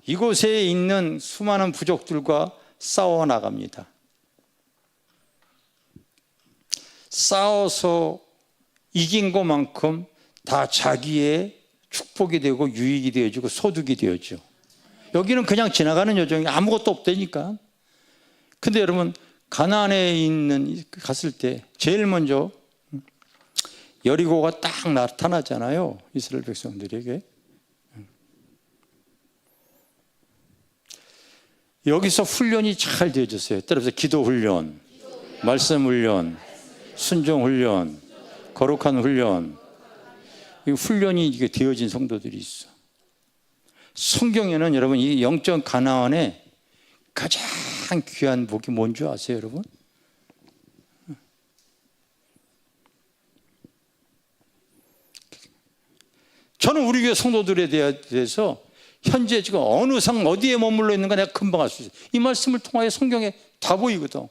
이곳에 있는 수많은 부족들과 싸워 나갑니다. 싸워서 이긴 것만큼 다 자기의 축복이 되고 유익이 되어지고 소득이 되어져. 여기는 그냥 지나가는 여정이 아무것도 없다니까. 근데 여러분 가나안에 있는 갔을 때 제일 먼저 여리고가 딱 나타나잖아요. 이스라엘 백성들에게. 여기서 훈련이 잘 되어졌어요. 따라서 기도 훈련, 말씀 훈련, 순종 훈련, 거룩한 훈련. 이 훈련이 이게 되어진 성도들이 있어. 성경에는 여러분 이 영적 가나안에 가장 귀한 복이 뭔지 아세요, 여러분? 저는 우리 교회 성도들에 대해서 현재 지금 어느 상 어디에 머물러 있는가 내가 금방 알 수 있어요. 이 말씀을 통하여 성경에 다 보이거든.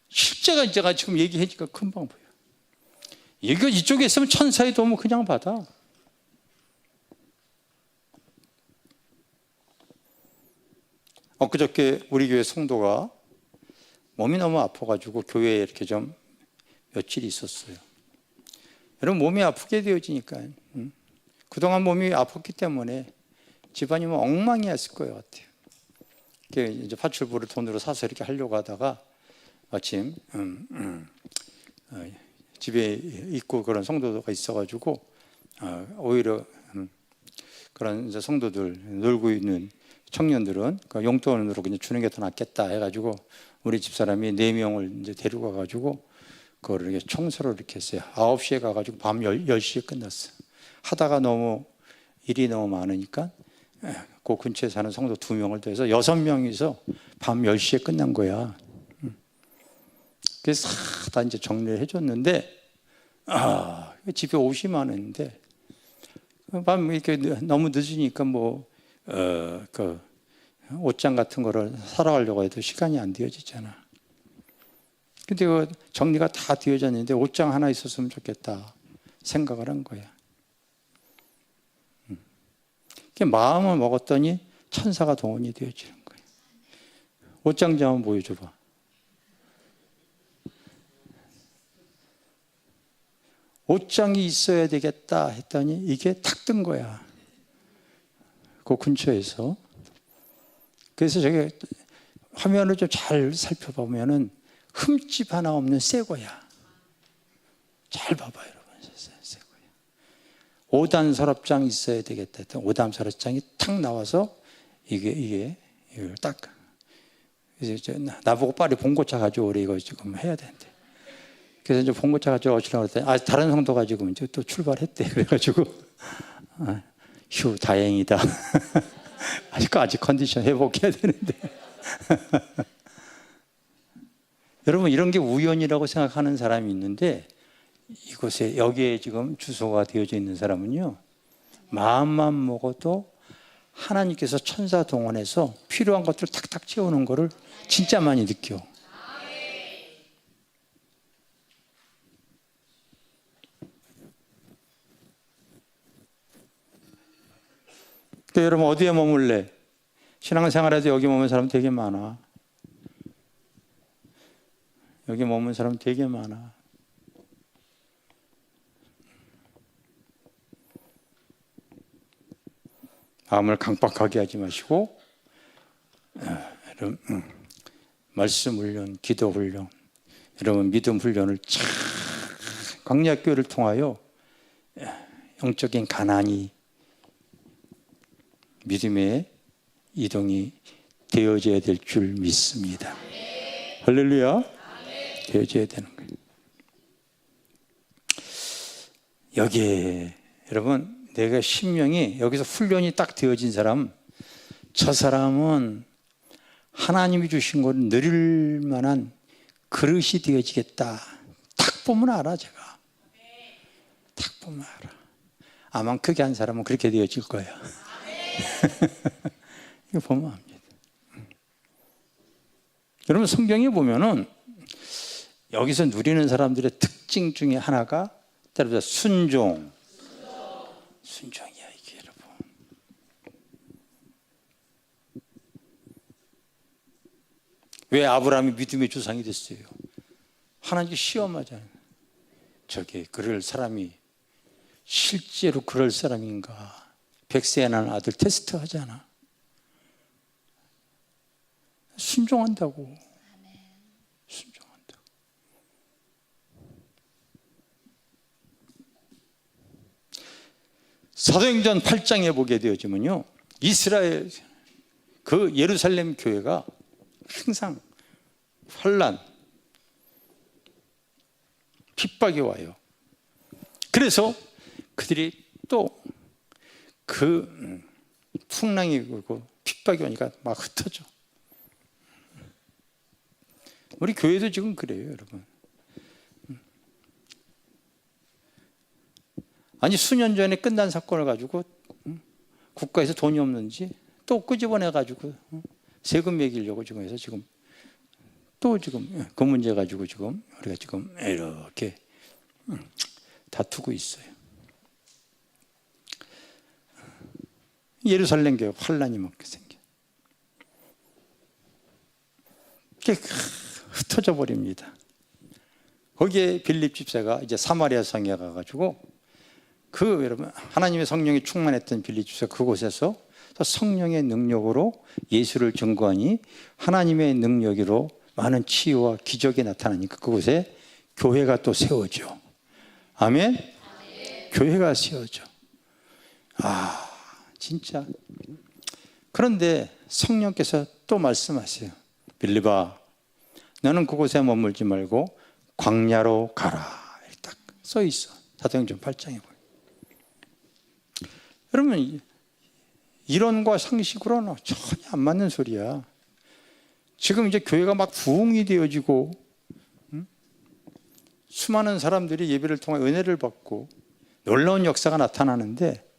실제가 제가 지금 얘기하니까 금방 보여. 이거 이쪽에 있으면 천사의 도움을 그냥 받아. 엊그저께 우리 교회 성도가 몸이 너무 아파가지고 교회에 이렇게 좀 며칠 있었어요. 여러분 몸이 아프게 되어지니까 그동안 몸이 아팠기 때문에 집안이 뭐 엉망이었을 것 같아요. 이제 파출부를 돈으로 사서 이렇게 하려고 하다가 마침 집에 있고 그런 성도가 있어가지고 오히려 그런 이제 성도들 놀고 있는 청년들은 그 용돈으로 그냥 주는 게 더 낫겠다 해가지고 우리 집사람이 4명을 이제 데리고 가가지고 그거를 이렇게 청소를 이렇게 했어요. 9시에 가가지고 밤 10시에 끝났어. 하다가 일이 너무 많으니까 그 근처에 사는 성도 2명을 더해서 6명이서 밤 10시에 끝난 거야. 그래서 다 이제 정리를 해줬는데 집에 옷이 많은데 밤 이렇게 너무 늦으니까 그 옷장 같은 거를 사러 가려고 해도 시간이 안 되어지잖아. 근데 그 정리가 다 되어졌는데 옷장 하나 있었으면 좋겠다 생각을 한 거야. 마음을 먹었더니 천사가 동원이 되어지는 거야. 옷장 좀 한번 보여줘봐. 옷장이 있어야 되겠다 했더니 이게 탁 뜬 거야. 그 근처에서. 그래서 저기 화면을 좀 잘 살펴보면은 흠집 하나 없는 새 거야. 잘 봐봐요, 여러분. 새 거야. 5단 서랍장 있어야 되겠다 했더니 5단 서랍장이 탁 나와서 이걸 딱. 그래서 나보고 빨리 봉고차 가져오래 이거 지금 해야 되는데. 그래서 이제 봉고차 가져오시려고 했더니 다른 성도가 지금 이제 또 출발했대. 그래가지고 휴 다행이다. 아직 컨디션 회복해야 되는데. 여러분 이런 게 우연이라고 생각하는 사람이 있는데 이곳에 여기에 지금 주소가 되어져 있는 사람은요 마음만 먹어도 하나님께서 천사 동원해서 필요한 것들을 탁탁 채우는 거를 진짜 많이 느껴. 그러니까 여러분 어디에 머물래? 신앙생활에도 여기 머문 사람 되게 많아. 여기 머문 사람 되게 많아. 마음을 강박하게 하지 마시고 여러분, 말씀 훈련, 기도 훈련, 여러분 믿음 훈련을 참 광야교회를 통하여 영적인 가난이 믿음의 이동이 되어져야 될 줄 믿습니다. 할렐루야. 되어져야 되는 거예요. 여기에 여러분 내가 심령이 여기서 훈련이 딱 되어진 사람, 저 사람은 하나님이 주신 걸 누릴 만한 그릇이 되어지겠다. 딱 보면 알아. 제가 딱 보면 알아. 아마 크게 한 사람은 그렇게 되어질 거예요. 이거 보면 압니다. 여러분 성경에 보면은 여기서 누리는 사람들의 특징 중에 하나가 따라서 순종이야 이게 여러분. 왜 아브라함이 믿음의 조상이 됐어요? 하나님께 시험하잖아요. 저게 그럴 사람이 실제로 그럴 사람인가? 100세에 난 아들 테스트 하잖아. 순종한다고. 순종한다고. 사도행전 8장에 보게 되어지면요, 이스라엘 그 예루살렘 교회가 항상 환난, 핍박이 와요. 그래서 그들이 또 그 풍랑이 오고 핍박이 오니까 막 흩어져. 우리 교회도 지금 그래요, 여러분. 아니 수년 전에 끝난 사건을 가지고 국가에서 돈이 없는지 또 끄집어내 가지고 세금 매기려고 지금 해서 지금 또 지금 그 문제 가지고 지금 우리가 지금 이렇게 다투고 있어요. 예루살렘 교회 환란이 먹게 생겨. 이렇게 흩어져 버립니다. 거기에 빌립 집사가 이제 사마리아 성에 가가지고 그 여러분 하나님의 성령이 충만했던 빌립 집사 그곳에서 성령의 능력으로 예수를 증거하니 하나님의 능력으로 많은 치유와 기적이 나타나니까 그곳에 교회가 또 세워져. 아멘? 교회가 세워져. 아 진짜. 그런데 성령께서 또 말씀하세요. 빌립아, 너는 그곳에 머물지 말고 광야로 가라. 딱 써 있어. 사도행전 8장에 보면. 여러분 이론과 상식으로는 전혀 안 맞는 소리야. 지금 이제 교회가 막 부흥이 되어지고 수많은 사람들이 예배를 통해 은혜를 받고 놀라운 역사가 나타나는데,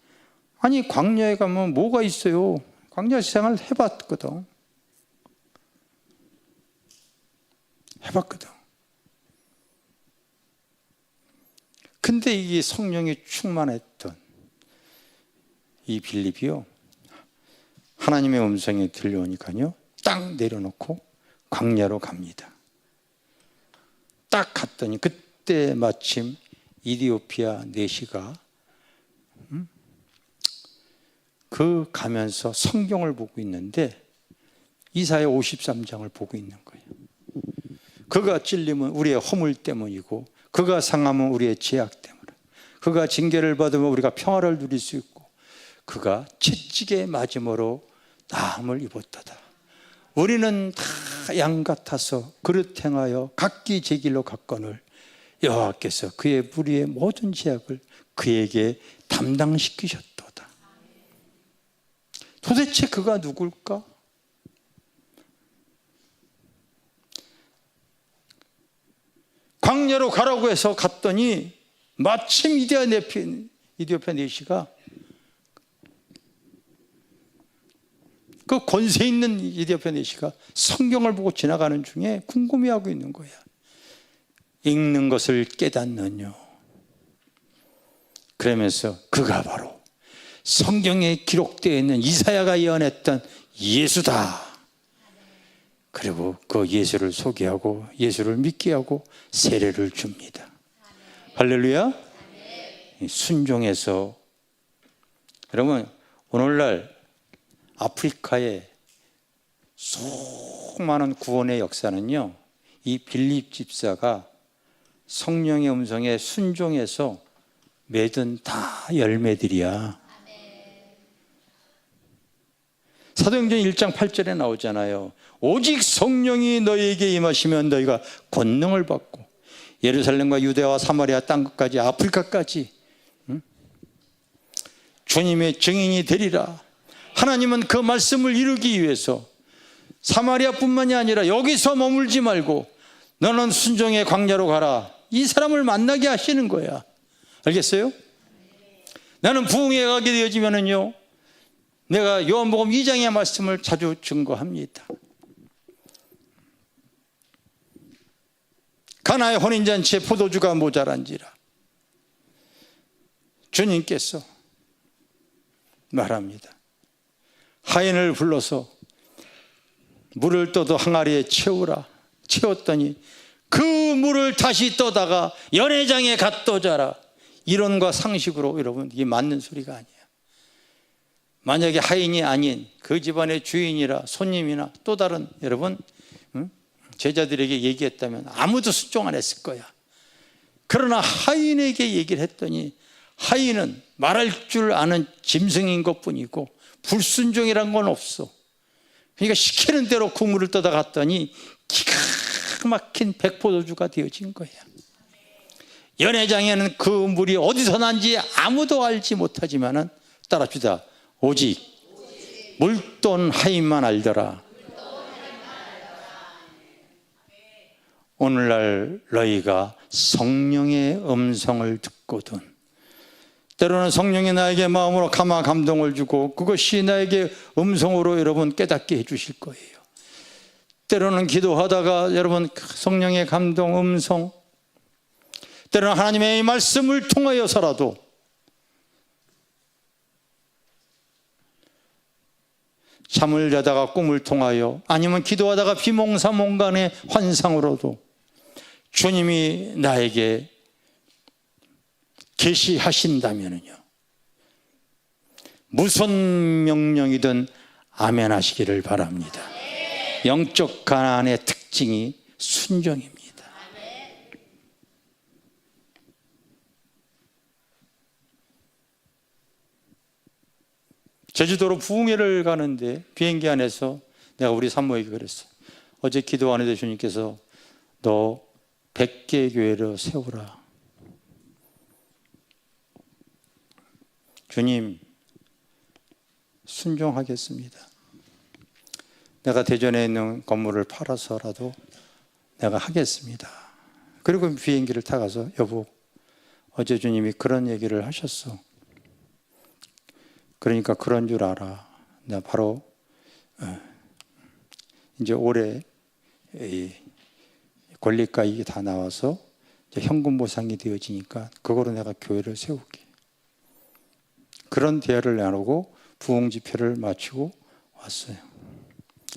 아니 광야에 가면 뭐가 있어요? 광야 생활을 해봤거든. 근데 이게 성령이 충만했던 이 빌립이요, 하나님의 음성이 들려오니까요 딱 내려놓고 광야로 갑니다. 딱 갔더니 그때 마침 이디오피아 내시가 그 가면서 성경을 보고 있는데 이사야 53장을 보고 있는 거예요. 그가 찔림은 우리의 허물 때문이고 그가 상함은 우리의 죄악 때문에, 그가 징계를 받으면 우리가 평화를 누릴 수 있고 그가 채찍에 맞음으로 나음을 입었다다. 우리는 다 양 같아서 그릇 행하여 각기 제 길로 갔거늘 여호와께서 그의 무리의 모든 죄악을 그에게 담당시키셨도다. 도대체 그가 누굴까? 광야로 가라고 해서 갔더니 마침 이디오피아 내시가 그 권세 있는 이디오피아 내시가 성경을 보고 지나가는 중에 궁금해하고 있는 거야. 읽는 것을 깨닫느뇨. 그러면서 그가 바로 성경에 기록되어 있는 이사야가 예언했던 예수다. 그리고 그 예수를 소개하고 예수를 믿게 하고 세례를 줍니다. 할렐루야. 순종해서. 여러분, 오늘날 아프리카의 수많은 구원의 역사는요, 이 빌립 집사가 성령의 음성에 순종해서 맺은 다 열매들이야. 사도행전 1장 8절에 나오잖아요. 오직 성령이 너희에게 임하시면 너희가 권능을 받고 예루살렘과 유대와 사마리아 땅끝까지 아프리카까지 주님의 증인이 되리라. 하나님은 그 말씀을 이루기 위해서 사마리아뿐만이 아니라 여기서 머물지 말고 너는 순종의 광야로 가라. 이 사람을 만나게 하시는 거야. 알겠어요? 나는 부흥에 가게 되어지면은요, 내가 요한복음 2장의 말씀을 자주 증거합니다. 가나의 혼인잔치에 포도주가 모자란지라 주님께서 말합니다. 하인을 불러서 물을 떠도 항아리에 채우라. 채웠더니 그 물을 다시 떠다가 연회장에 갖다 이론과 상식으로 여러분, 이게 맞는 소리가 아니에요. 만약에 하인이 아닌 그 집안의 주인이라 손님이나 또 다른 여러분 제자들에게 얘기했다면 아무도 순종 안 했을 거야. 그러나 하인에게 얘기를 했더니 하인은 말할 줄 아는 짐승인 것뿐이고 불순종이란 건 없어. 그러니까 시키는 대로 그 물을 떠다 갔더니 기가 막힌 백포도주가 되어진 거야. 연회장에는 그 물이 어디서 난지 아무도 알지 못하지만은, 따라합시다. 오직 물돈 하인만 알더라. 오늘날 너희가 성령의 음성을 듣거든, 때로는 성령이 나에게 마음으로 감동을 주고 그것이 나에게 음성으로 여러분 깨닫게 해주실 거예요. 때로는 기도하다가 여러분 성령의 감동 음성, 때로는 하나님의 말씀을 통하여서라도 잠을 자다가 꿈을 통하여 아니면 기도하다가 비몽사몽간의 환상으로도 주님이 나에게 계시하신다면요, 무슨 명령이든 아멘 하시기를 바랍니다. 영적 가난의 특징이 순종입니다. 제주도로 부흥회를 가는데 비행기 안에서 내가 우리 산모에게 그랬어. 어제 기도하는데 주님께서 너 100개 교회를 세우라. 주님, 순종하겠습니다. 내가 대전에 있는 건물을 팔아서라도 내가 하겠습니다. 그리고 비행기를 타가서 여보, 어제 주님이 그런 얘기를 하셨어. 그러니까 그런 줄 알아. 내가 바로 이제 올해 권리가 이게 다 나와서 이제 현금 보상이 되어지니까 그거로 내가 교회를 세울게. 그런 대화를 나누고 부흥 집회를 마치고 왔어요.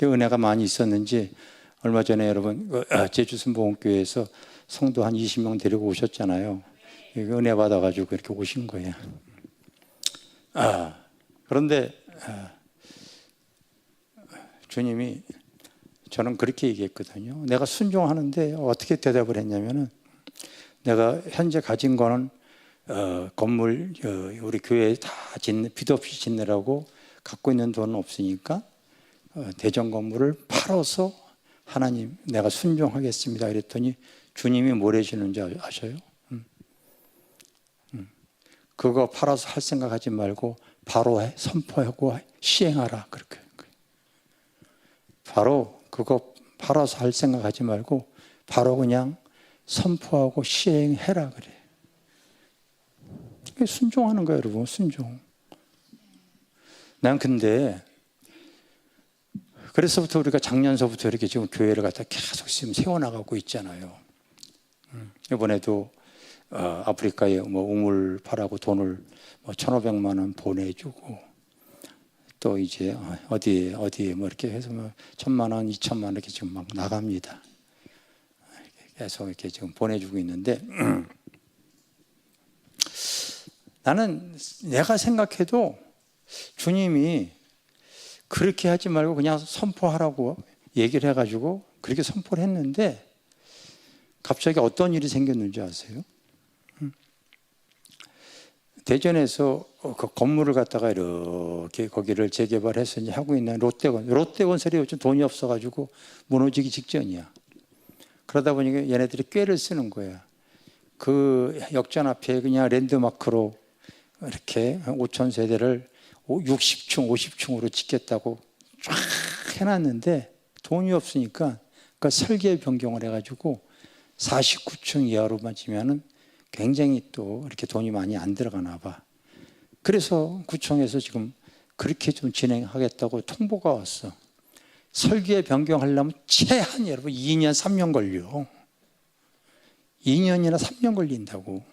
은혜가 많이 있었는지 얼마 전에 여러분 제주 순복음교회에서 성도 한 20명 데리고 오셨잖아요. 은혜 받아가지고 이렇게 오신 거예요. 그런데 주님이 저는 그렇게 얘기했거든요. 내가 순종하는데 어떻게 대답을 했냐면은, 내가 현재 가진 거는 건물 우리 교회에 다 빚 없이 짓느라고 갖고 있는 돈은 없으니까 대전 건물을 팔아서 하나님 내가 순종하겠습니다. 그랬더니 주님이 뭘 해주는지 아셔요? 그거 팔아서 할 생각하지 말고 바로 선포하고 시행하라. 그렇게. 바로 그거 팔아서 할 생각하지 말고 바로 그냥 선포하고 시행해라 그래. 순종하는 거예요, 여러분. 순종. 난 근데 그래서부터 우리가 작년서부터 이렇게 지금 교회를 갖다 계속 지금 세워나가고 있잖아요. 이번에도 아프리카에 뭐 우물 파라고 돈을 뭐 1,500만 원 보내주고, 또 이제 어디에 뭐 이렇게 해서 뭐 1,000만 원, 2,000만 원 이렇게 지금 막 나갑니다. 계속 이렇게 지금 보내주고 있는데, 나는 내가 생각해도 주님이 그렇게 하지 말고 그냥 선포하라고 얘기를 해가지고 그렇게 선포를 했는데, 갑자기 어떤 일이 생겼는지 아세요? 대전에서 그 건물을 갖다가 이렇게 거기를 재개발해서 이제 하고 있는 롯데건설이 요즘 돈이 없어가지고 무너지기 직전이야. 그러다 보니까 얘네들이 꾀를 쓰는 거야. 그 역전 앞에 그냥 랜드마크로 이렇게 5,000세대를 60층, 50층으로 짓겠다고 쫙 해놨는데 돈이 없으니까 그 설계 변경을 해가지고 49층 이하로만 지면은 굉장히 또 이렇게 돈이 많이 안 들어가나 봐. 그래서 구청에서 지금 그렇게 좀 진행하겠다고 통보가 왔어. 설계 변경하려면 최한 여러분 2년, 3년 걸려. 2년이나 3년 걸린다고.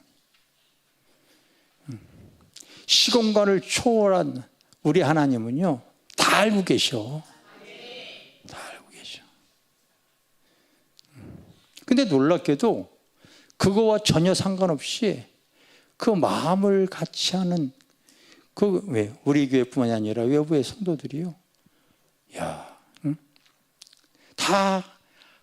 시공간을 초월한 우리 하나님은요, 다 알고 계셔. 다 알고 계셔. 근데 놀랍게도 그거와 전혀 상관없이 그 마음을 같이 하는 우리 교회뿐만이 아니라 외부의 성도들이요, 다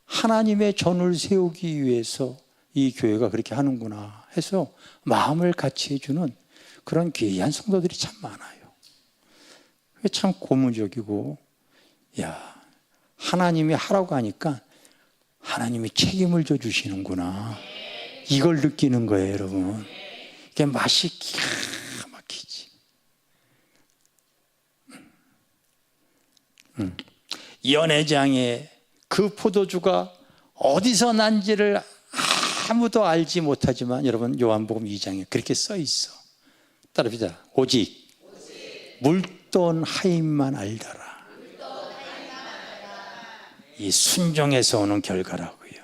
하나님의 전을 세우기 위해서 이 교회가 그렇게 하는구나 해서 마음을 같이 해주는 그런 귀한 성도들이 참 많아요. 그게 참 고무적이고, 하나님이 하라고 하니까 하나님이 책임을 져 주시는구나, 이걸 느끼는 거예요, 여러분. 이게 맛이 기가 막히지. 연회장에 그 포도주가 어디서 난지를 아무도 알지 못하지만, 여러분 요한복음 2장에 그렇게 써 있어. 따라합시다. 오직 물돈 하인만 알더라. 이 순종에서 오는 결과라고요.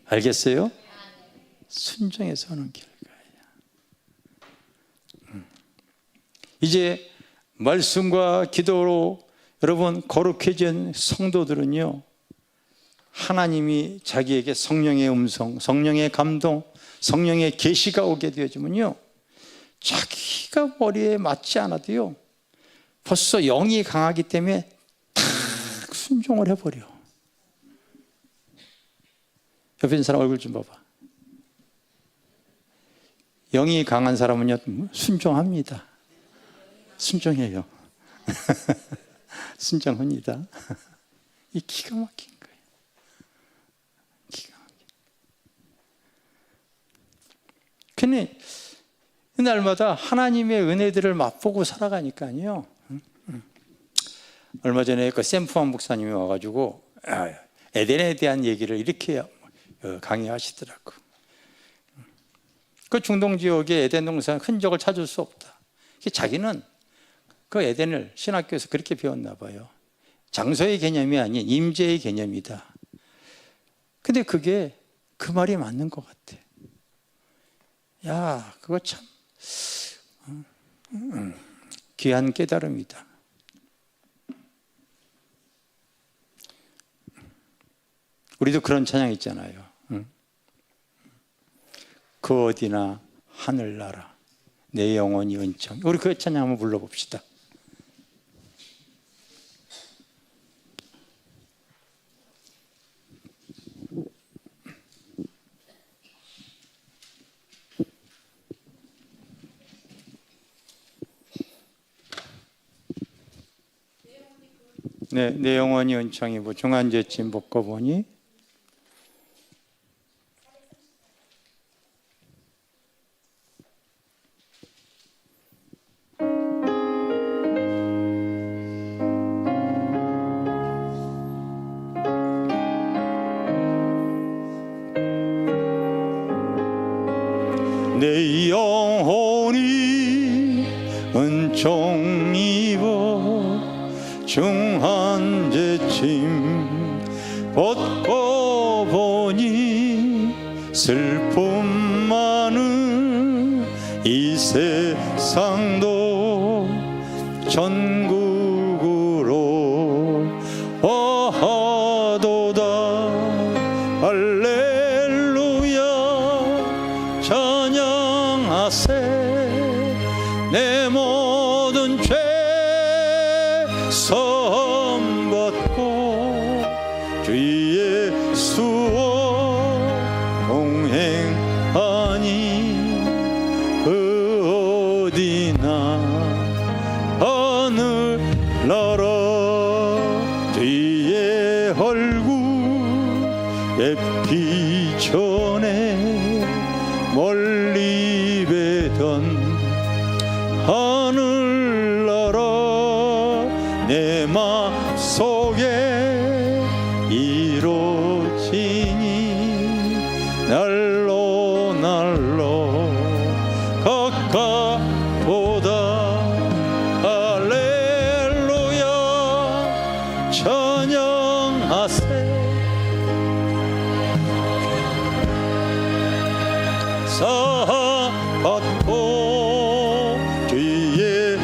알겠어요? 순종에서 오는 결과야. 이제 말씀과 기도로 여러분 거룩해진 성도들은요, 하나님이 자기에게 성령의 음성, 성령의 감동, 성령의 계시가 오게 되어지면요, 자기가 머리에 맞지 않아도요, 벌써 영이 강하기 때문에 탁 순종을 해버려. 옆에 있는 사람 얼굴 좀 봐봐. 영이 강한 사람은요, 순종합니다. 순종해요. 순종합니다. 이 기가 막힌 거예요. 기가 막힌. 근데 날마다 하나님의 은혜들을 맛보고 살아가니까요. 얼마 전에 그 샘프한 목사님이 와가지고 에덴에 대한 얘기를 이렇게 강의하시더라고. 그 중동 지역의 에덴 동산 흔적을 찾을 수 없다. 자기는 그 에덴을 신학교에서 그렇게 배웠나 봐요. 장소의 개념이 아닌 임재의 개념이다. 근데 그게 그 말이 맞는 것 같아. 그거 참 귀한 깨달음이다. 우리도 그런 찬양 있잖아요. 그 어디나 하늘나라 내 영혼이 은총. 우리 그 찬양 한번 불러봅시다. 네, 내 영혼이 은총이고 중한제쯤 벗고보니 내 영혼이 은총 입어 중한제침 벗고 보니 슬픔만 나는 이 세상도 전국으로 어하도다. 할렐루야 찬양하세. 내 모든 죄 선 벗고 주 예수와 동행하니 그 어디나 하늘나라 뒤에 얼굴 예피 전에 멀리 뵈던 하늘나라 내 맘속에 이루어지니 날로 날로 가까보다. 할렐루야 찬양하세. 사랑받고 주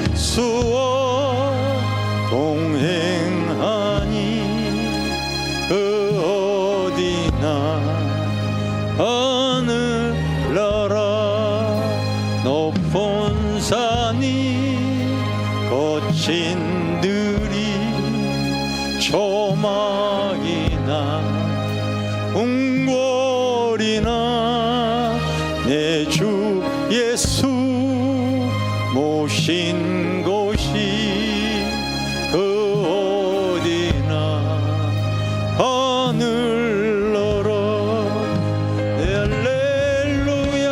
예수와 동행하니 그 어디나 하늘나라 높은 산이 거친 들이 조막이나 궁궐이나 내 주 예수 모신 곳이 그 어디나 하늘나라. 할렐루야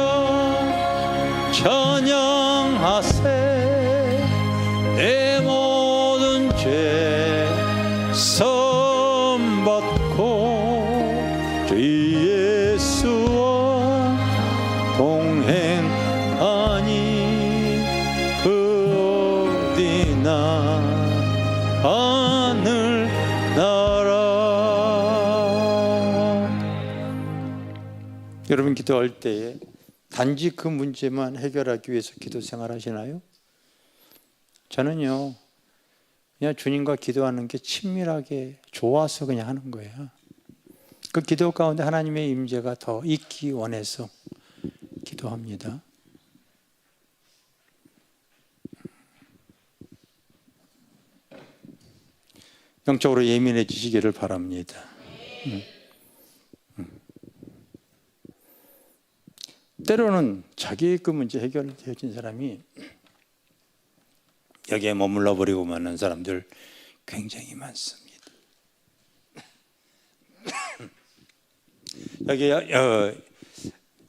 찬양하세. 내 모든 죄 선 벗고 주 예수와 동행하니 그 어디나 하늘나라. 여러분 기도할 때에 단지 그 문제만 해결하기 위해서 기도 생활하시나요? 저는요 그냥 주님과 기도하는 게 친밀하게 좋아서 그냥 하는 거예요. 그 기도 가운데 하나님의 임재가 더 있기 원해서 기도합니다. 영적으로 예민해지시기를 바랍니다. 때로는 자기의 그 문제 해결되어진 사람이 여기에 머물러 버리고 마는 사람들 굉장히 많습니다. 여기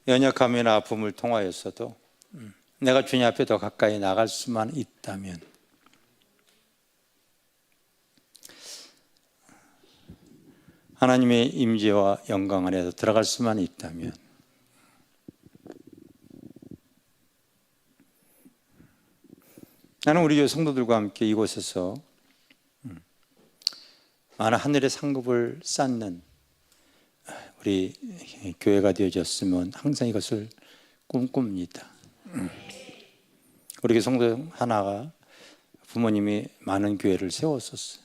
연약함이나 아픔을 통하여서도 내가 주님 앞에 더 가까이 나갈 수만 있다면, 하나님의 임재와 영광 안에 들어갈 수만 있다면, 나는 우리 교회 성도들과 함께 이곳에서 많은 하늘의 상급을 쌓는 우리 교회가 되어졌으면 항상 이것을 꿈꿉니다. 우리 교회 성도 하나가 부모님이 많은 교회를 세웠었어요.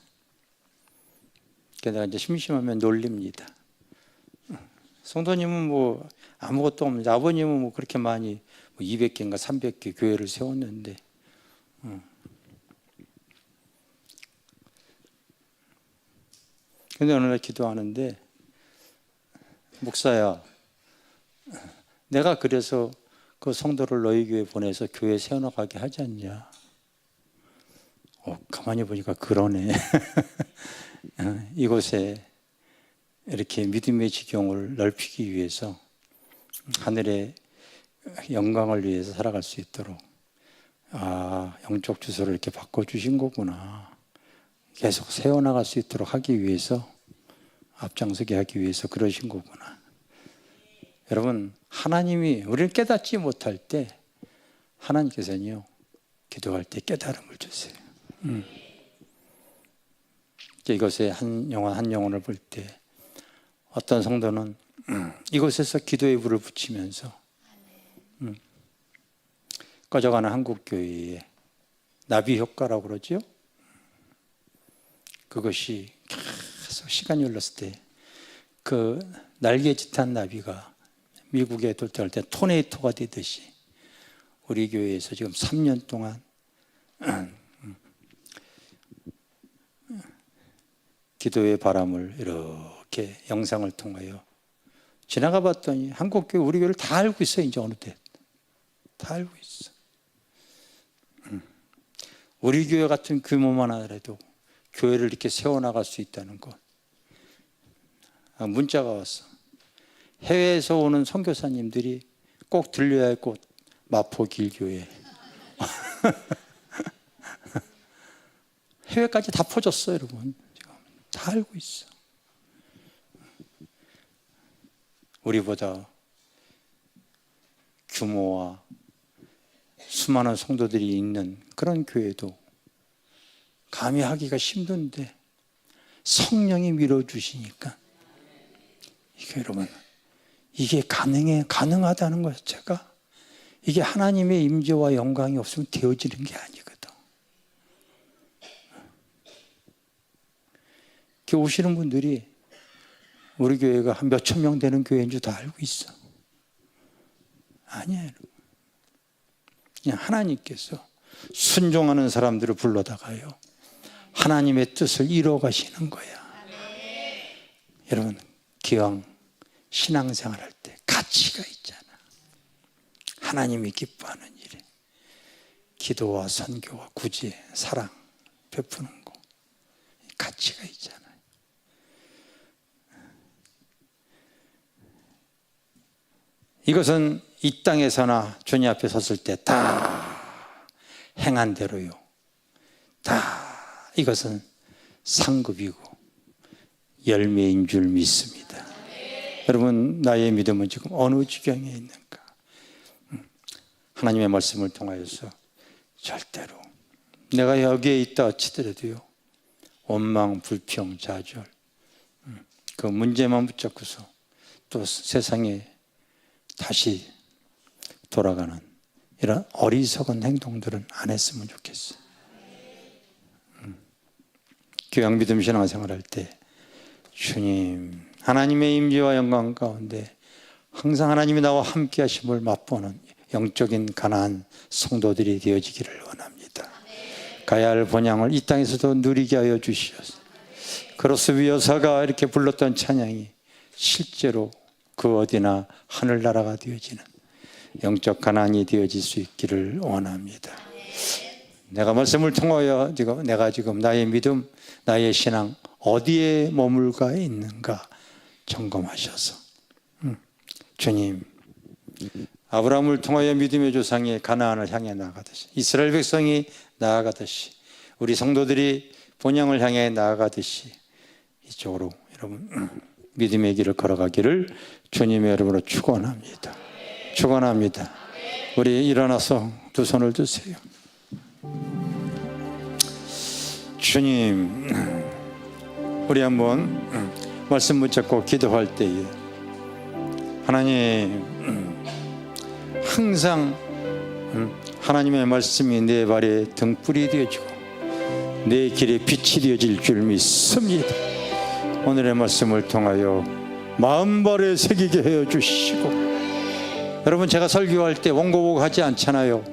그래서 이제 심심하면 놀립니다. 성도님은 뭐 아무것도 없는데 아버님은 뭐 그렇게 많이 200개인가 300개 교회를 세웠는데, 근데 어느 날 기도하는데, 목사야, 내가 그래서 그 성도를 너희 교회 보내서 교회 세워나가게 하지 않냐? 가만히 보니까 그러네. 이곳에 이렇게 믿음의 지경을 넓히기 위해서, 하늘의 영광을 위해서 살아갈 수 있도록 영적 주소를 이렇게 바꿔주신 거구나. 계속 세워나갈 수 있도록 하기 위해서, 앞장서게 하기 위해서 그러신 거구나. 여러분, 하나님이 우리를 깨닫지 못할 때 하나님께서는요, 기도할 때 깨달음을 주세요. 이것에 한 영혼 한 영혼을 볼 때 어떤 성도는 이곳에서 기도의 불을 붙이면서 꺼져가는 한국교회의 나비 효과라고 그러죠. 그것이 계속 시간이 흘렀을 때 그 날개짓한 나비가 미국에 돌진할 때 토네이토가 되듯이 우리 교회에서 지금 3년 동안 기도의 바람을 이렇게 영상을 통하여 지나가 봤더니 한국교회 우리 교회를 다 알고 있어요. 이제 어느 때 다 알고 있어. 우리 교회 같은 규모만 하더라도 교회를 이렇게 세워나갈 수 있다는 것. 문자가 왔어. 해외에서 오는 선교사님들이 꼭 들려야 할 곳 마포길교회. 해외까지 다 퍼졌어, 여러분. 지금 다 알고 있어. 우리보다 규모와 수많은 성도들이 있는 그런 교회도 감히 하기가 힘든데 성령이 밀어주시니까 이게 여러분, 이게 가능하다는 것 자체가 이게 하나님의 임재와 영광이 없으면 되어지는 게 아니거든. 이렇게 오시는 분들이 우리 교회가 한 몇천 명 되는 교회인 줄 다 알고 있어. 아니에요. 그냥 하나님께서 순종하는 사람들을 불러다가요 하나님의 뜻을 이루어 가시는 거야. 여러분, 기왕 신앙생활 할 때 가치가 있잖아. 하나님이 기뻐하는 일에 기도와 선교와 구제, 사랑 베푸는 거 가치가 있잖아요. 이것은 이 땅에서나 주님 앞에 섰을 때 다 행한 대로요. 다 이것은 상급이고 열매인 줄 믿습니다. 여러분, 나의 믿음은 지금 어느 지경에 있는가? 하나님의 말씀을 통하여서 절대로 내가 여기에 있다 치더라도요 원망, 불평, 좌절 그 문제만 붙잡고서 또 세상에 다시 돌아가는 이런 어리석은 행동들은 안 했으면 좋겠어요. 교양 믿음 신앙생활 할 때 주님, 하나님의 임재와 영광 가운데 항상 하나님이 나와 함께 하심을 맛보는 영적인 가나안 성도들이 되어지기를 원합니다. 가야 할 본향을 이 땅에서도 누리게 하여 주시옵소서. 그로스 여사가 이렇게 불렀던 찬양이 실제로 그 어디나 하늘나라가 되어지는 영적 가나안이 되어질 수 있기를 원합니다. 내가 말씀을 통하여 내가 지금 나의 믿음, 나의 신앙 어디에 머물가 있는가 점검하셔서 주님, 아브라함을 통하여 믿음의 조상이 가나안을 향해 나아가듯이 이스라엘 백성이 나아가듯이 우리 성도들이 본향을 향해 나아가듯이 이쪽으로 여러분 믿음의 길을 걸어가기를 주님의 이름으로 축원합니다. 축원합니다. 우리 일어나서 두 손을 드세요. 주님, 우리 한번 말씀 붙잡고 기도할 때에 하나님, 항상 하나님의 말씀이 내 발에 등불이 되어지고 내 길에 빛이 되어질 줄 믿습니다. 오늘의 말씀을 통하여 마음발에 새기게 해 주시고, 여러분, 제가 설교할 때 원고복 하지 않잖아요.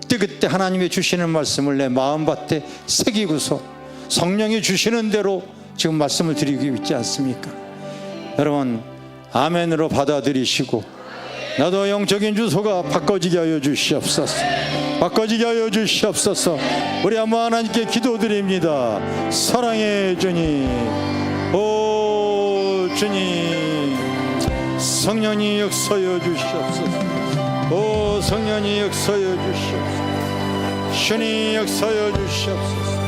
그때 하나님이 주시는 말씀을 내 마음밭에 새기고서 성령이 주시는 대로 지금 말씀을 드리고 있지 않습니까? 여러분, 아멘으로 받아들이시고 나도 영적인 주소가 바꿔지게 하여 주시옵소서. 바꿔지게 하여 주시옵소서. 우리 한번 하나님께 기도드립니다. 사랑의 주님, 오 주님, 성령이 역사여 주시옵소서. 오 성령이 역사여 주시옵소서. 주님 역사여 주시옵소서.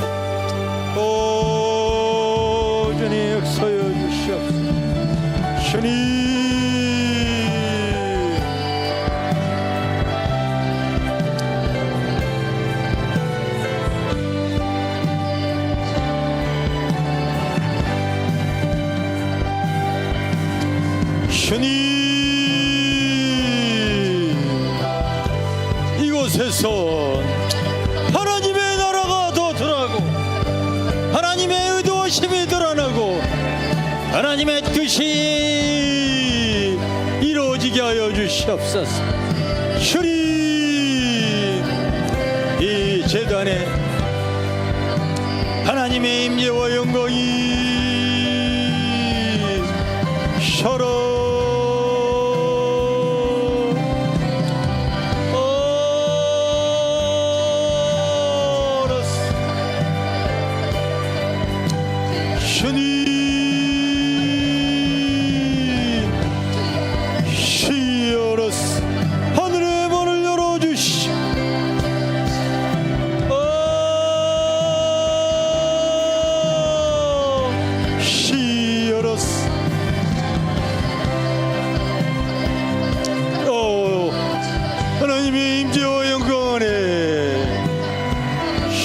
오 주님 역사여 주시옵소서. 주님, 주님 소원, 하나님의 나라가 도달하고 하나님의 의도심이 드러나고 하나님의 뜻이 이루어지게 하여 주시옵소서. 주님, 이 제단에 하나님의 임재와 영광이 서로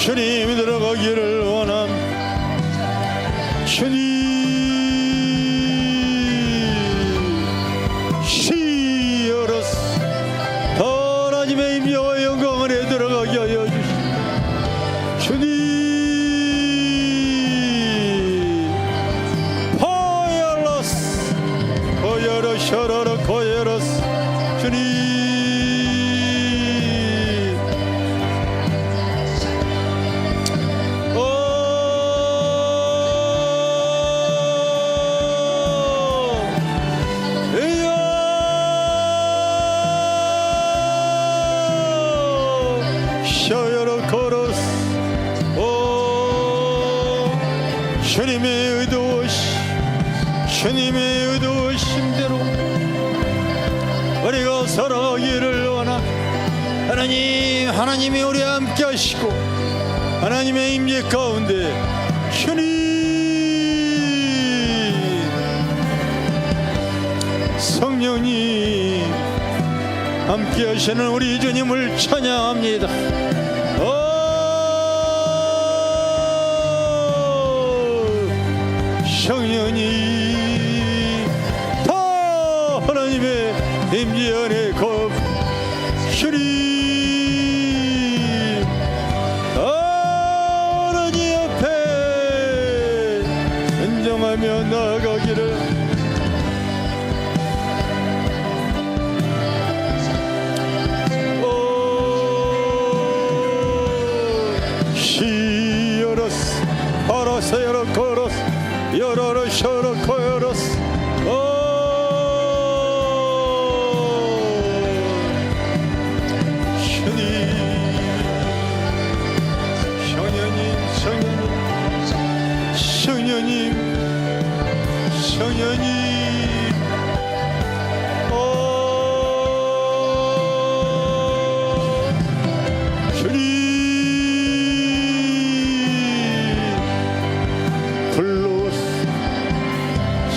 주님이 들어가기를 원합니다. 주님, 시열어서 더 하나님의 임재와 영광 안에 들어가게 하여 주시옵소서. 주님, 파열러스 거여러 셔러러 거여러스 주님, 주님의 의도하심대로 우리가 살아가기를 원합니다. 하나님이 우리 함께 하시고 하나님의 임재 가운데 주님 성령님 함께 하시는 우리 주님을 찬양합니다. 성령이 다 하나님의 임재 안에 거 주님 하나님 앞에 순종하며 나아가기를 시열어스 알아서 열어 걸어서 열어라 셔라 거여라스 주님, 성령님 주님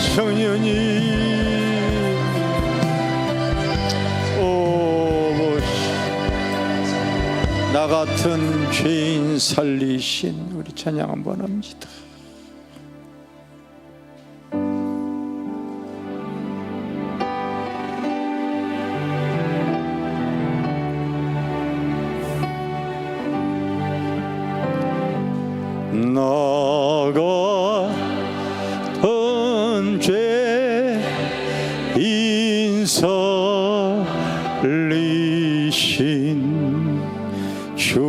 성령님 나 같은 죄인 살리신 우리 찬양 한번 합니다. 나가 죄인 살리신 주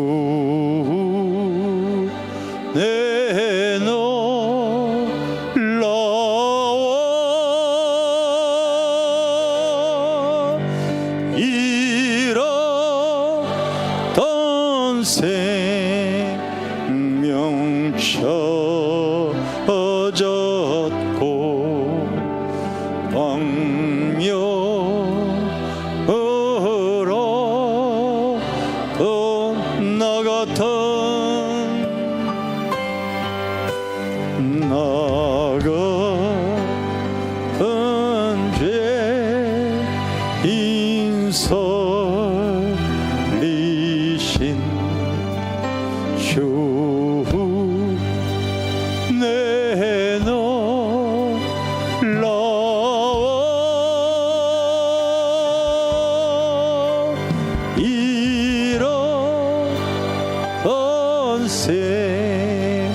내놀라워 잃었던 생명 찾았고 광명으로 나갔던 죄인 살리신 생명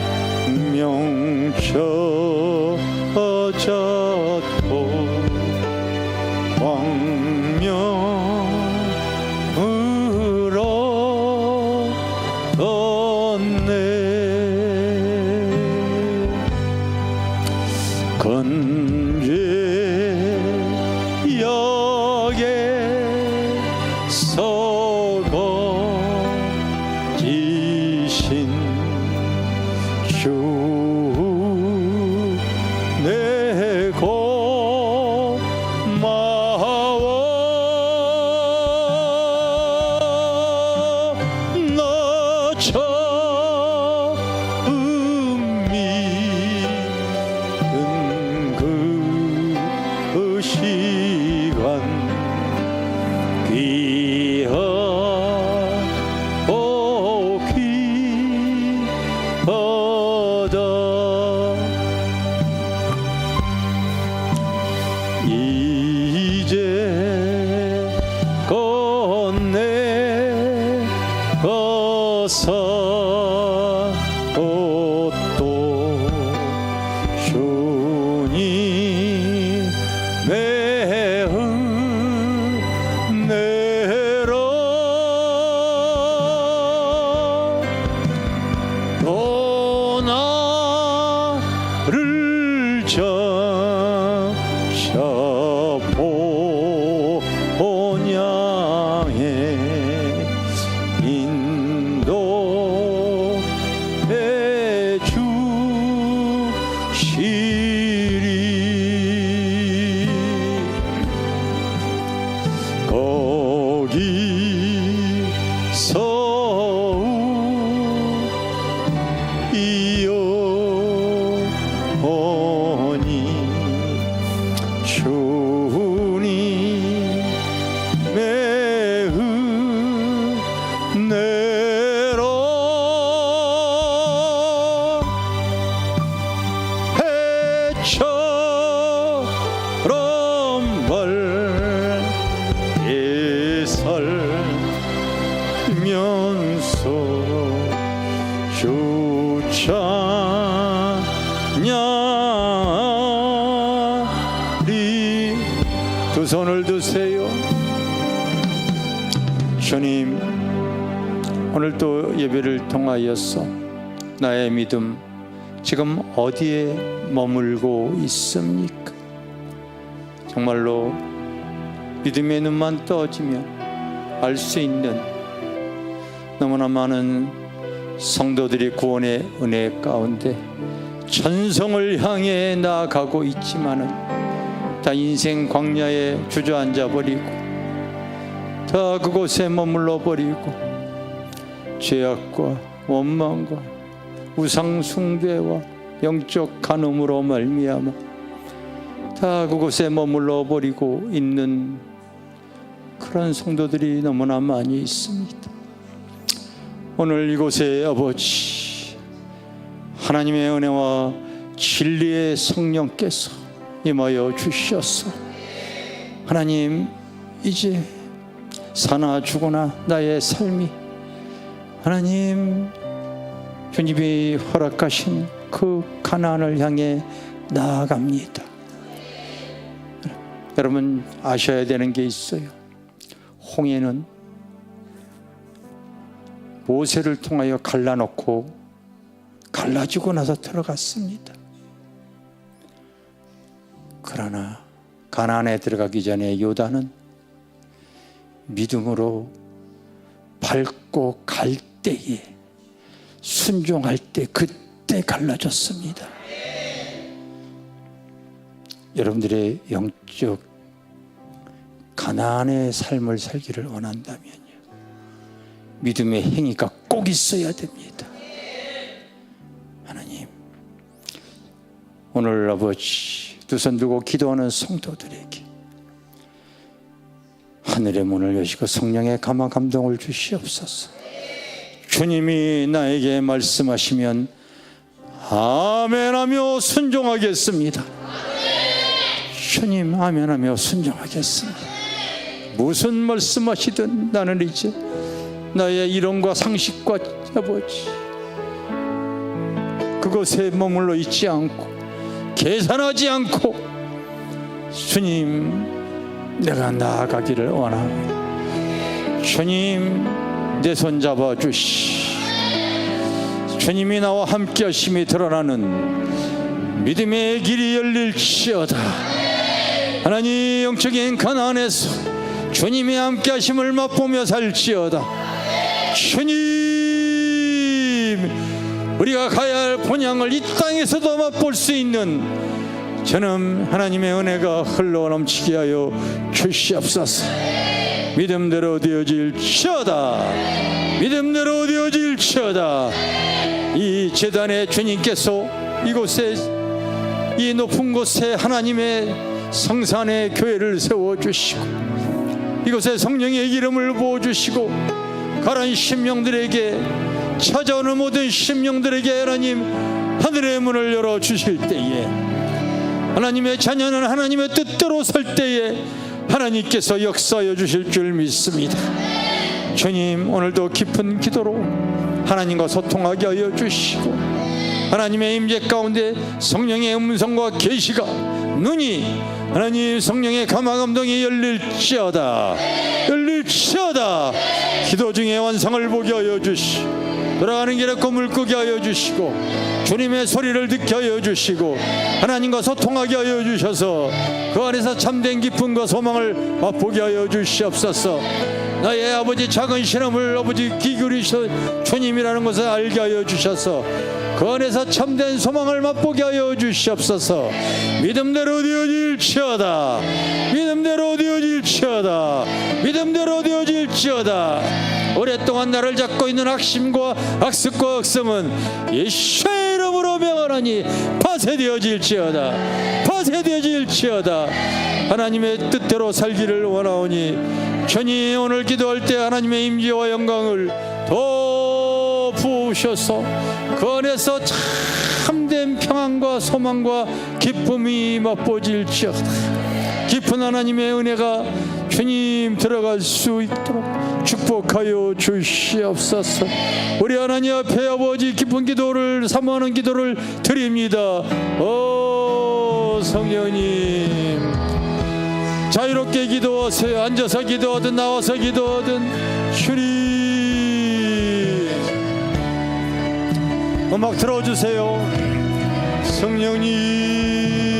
젖었고 광명으로 걷네. 건재역에서 거지신 주 내 고마워. 너 처음 믿은 그 시간 귀하고 기쁘다. 이제 건네 거서 또 주님 내 은혜로 또 나를 본향에 인도해 주시리. 거기서 이어오니 주님 내 은혜로 해처럼 밝게 살면서 주 찬양하리. 두 손을 드세요. 주님, 오늘 또 예배를 통하여서 나의 믿음 지금 어디에 머물고 있습니까? 정말로 믿음의 눈만 떠지면 알 수 있는 너무나 많은 성도들이 구원의 은혜 가운데 천성을 향해 나아가고 있지만은 다 인생 광야에 주저앉아 버리고 다 그곳에 머물러 버리고 죄악과 원망과 우상 숭배와 영적 간음으로 말미암아 다 그곳에 머물러 버리고 있는 그런 성도들이 너무나 많이 있습니다. 오늘 이곳에 아버지 하나님의 은혜와 진리의 성령께서 임하여 주셔서 하나님 이제 사나 죽으나 나의 삶이 하나님 주님이 허락하신 그 가나안을 향해 나아갑니다. 여러분 아셔야 되는 게 있어요. 홍해는 모세를 통하여 갈라놓고 갈라지고 나서 들어갔습니다. 그러나 가나안에 들어가기 전에 요단은 믿음으로 밟고 갈 때에 순종할 때 그때 갈라졌습니다. 여러분들의 영적 가나안의 삶을 살기를 원한다면요, 믿음의 행위가 꼭 있어야 됩니다. 하나님, 오늘 아버지 두 손 들고 기도하는 성도들에게 하늘의 문을 여시고 성령의 감화 감동을 주시옵소서. 주님이 나에게 말씀하시면 아멘하며 순종하겠습니다. 주님 아멘하며 순종하겠습니다. 무슨 말씀하시든 나는 이제 나의 이론과 상식과 아버지 그곳에 머물러 있지 않고 계산하지 않고 주님 내가 나아가기를 원합니다. 주님 내 손 잡아 주시. 주님이 나와 함께 하심이 드러나는 믿음의 길이 열릴지어다. 하나님 영적인 가나안에서 주님의 함께 하심을 맛보며 살지어다. 주님 우리가 가야 할 본향을 이 땅에서도 맛볼 수 있는 저는 하나님의 은혜가 흘러넘치게 하여 주시옵소서. 믿음대로 되어질지어다. 믿음대로 되어질지어다. 이 제단에 주님께서 이곳에 이 높은 곳에 하나님의 성산의 교회를 세워주시고 이곳에 성령의 기름을 부어주시고 가라앉은 심령들에게 찾아오는 모든 심령들에게 하나님 하늘의 문을 열어주실 때에 하나님의 자녀는 하나님의 뜻대로 살 때에 하나님께서 역사하여 주실 줄 믿습니다. 주님 오늘도 깊은 기도로 하나님과 소통하게 하여 주시고 하나님의 임재 가운데 성령의 음성과 계시가 눈이 하나님 성령의 감화감동이 열릴지어다. 기도 중에 완성을 보게 하여 주시고 돌아가는 길에 꿈을 꾸게 하여 주시고 주님의 소리를 듣게 하여 주시고 하나님과 소통하게 하여 주셔서 그 안에서 참된 기쁨과 소망을 맛보게 하여 주시옵소서. 나의 아버지 작은 신음을 아버지 기울이셔 주님이라는 것을 알게 하여 주셔서 그 안에서 참된 소망을 맛보게 하여 주시옵소서. 믿음대로 되어질지어다. 믿음대로 되어질지어다. 믿음대로 되어질지어다. 오랫동안 나를 잡고 있는 악심과 악습과 억성은 예수의 이름으로 명하노니 파쇄되어질지어다. 파쇄되어질지어다. 하나님의 뜻대로 살기를 원하오니 주님 오늘 기도할 때 하나님의 임재와 영광을 더 부으셔서 그 안에서 참된 평안과 소망과 기쁨이 맛보질지어다. 깊은 하나님의 은혜가 주님 들어갈 수 있도록 축복하여 주시옵소서. 우리 하나님 앞에 아버지 깊은 기도를 사모하는 기도를 드립니다. 성령님 자유롭게 기도하세요. 앉아서 기도하든 나와서 기도하든 주님 음악 들어주세요. 성령님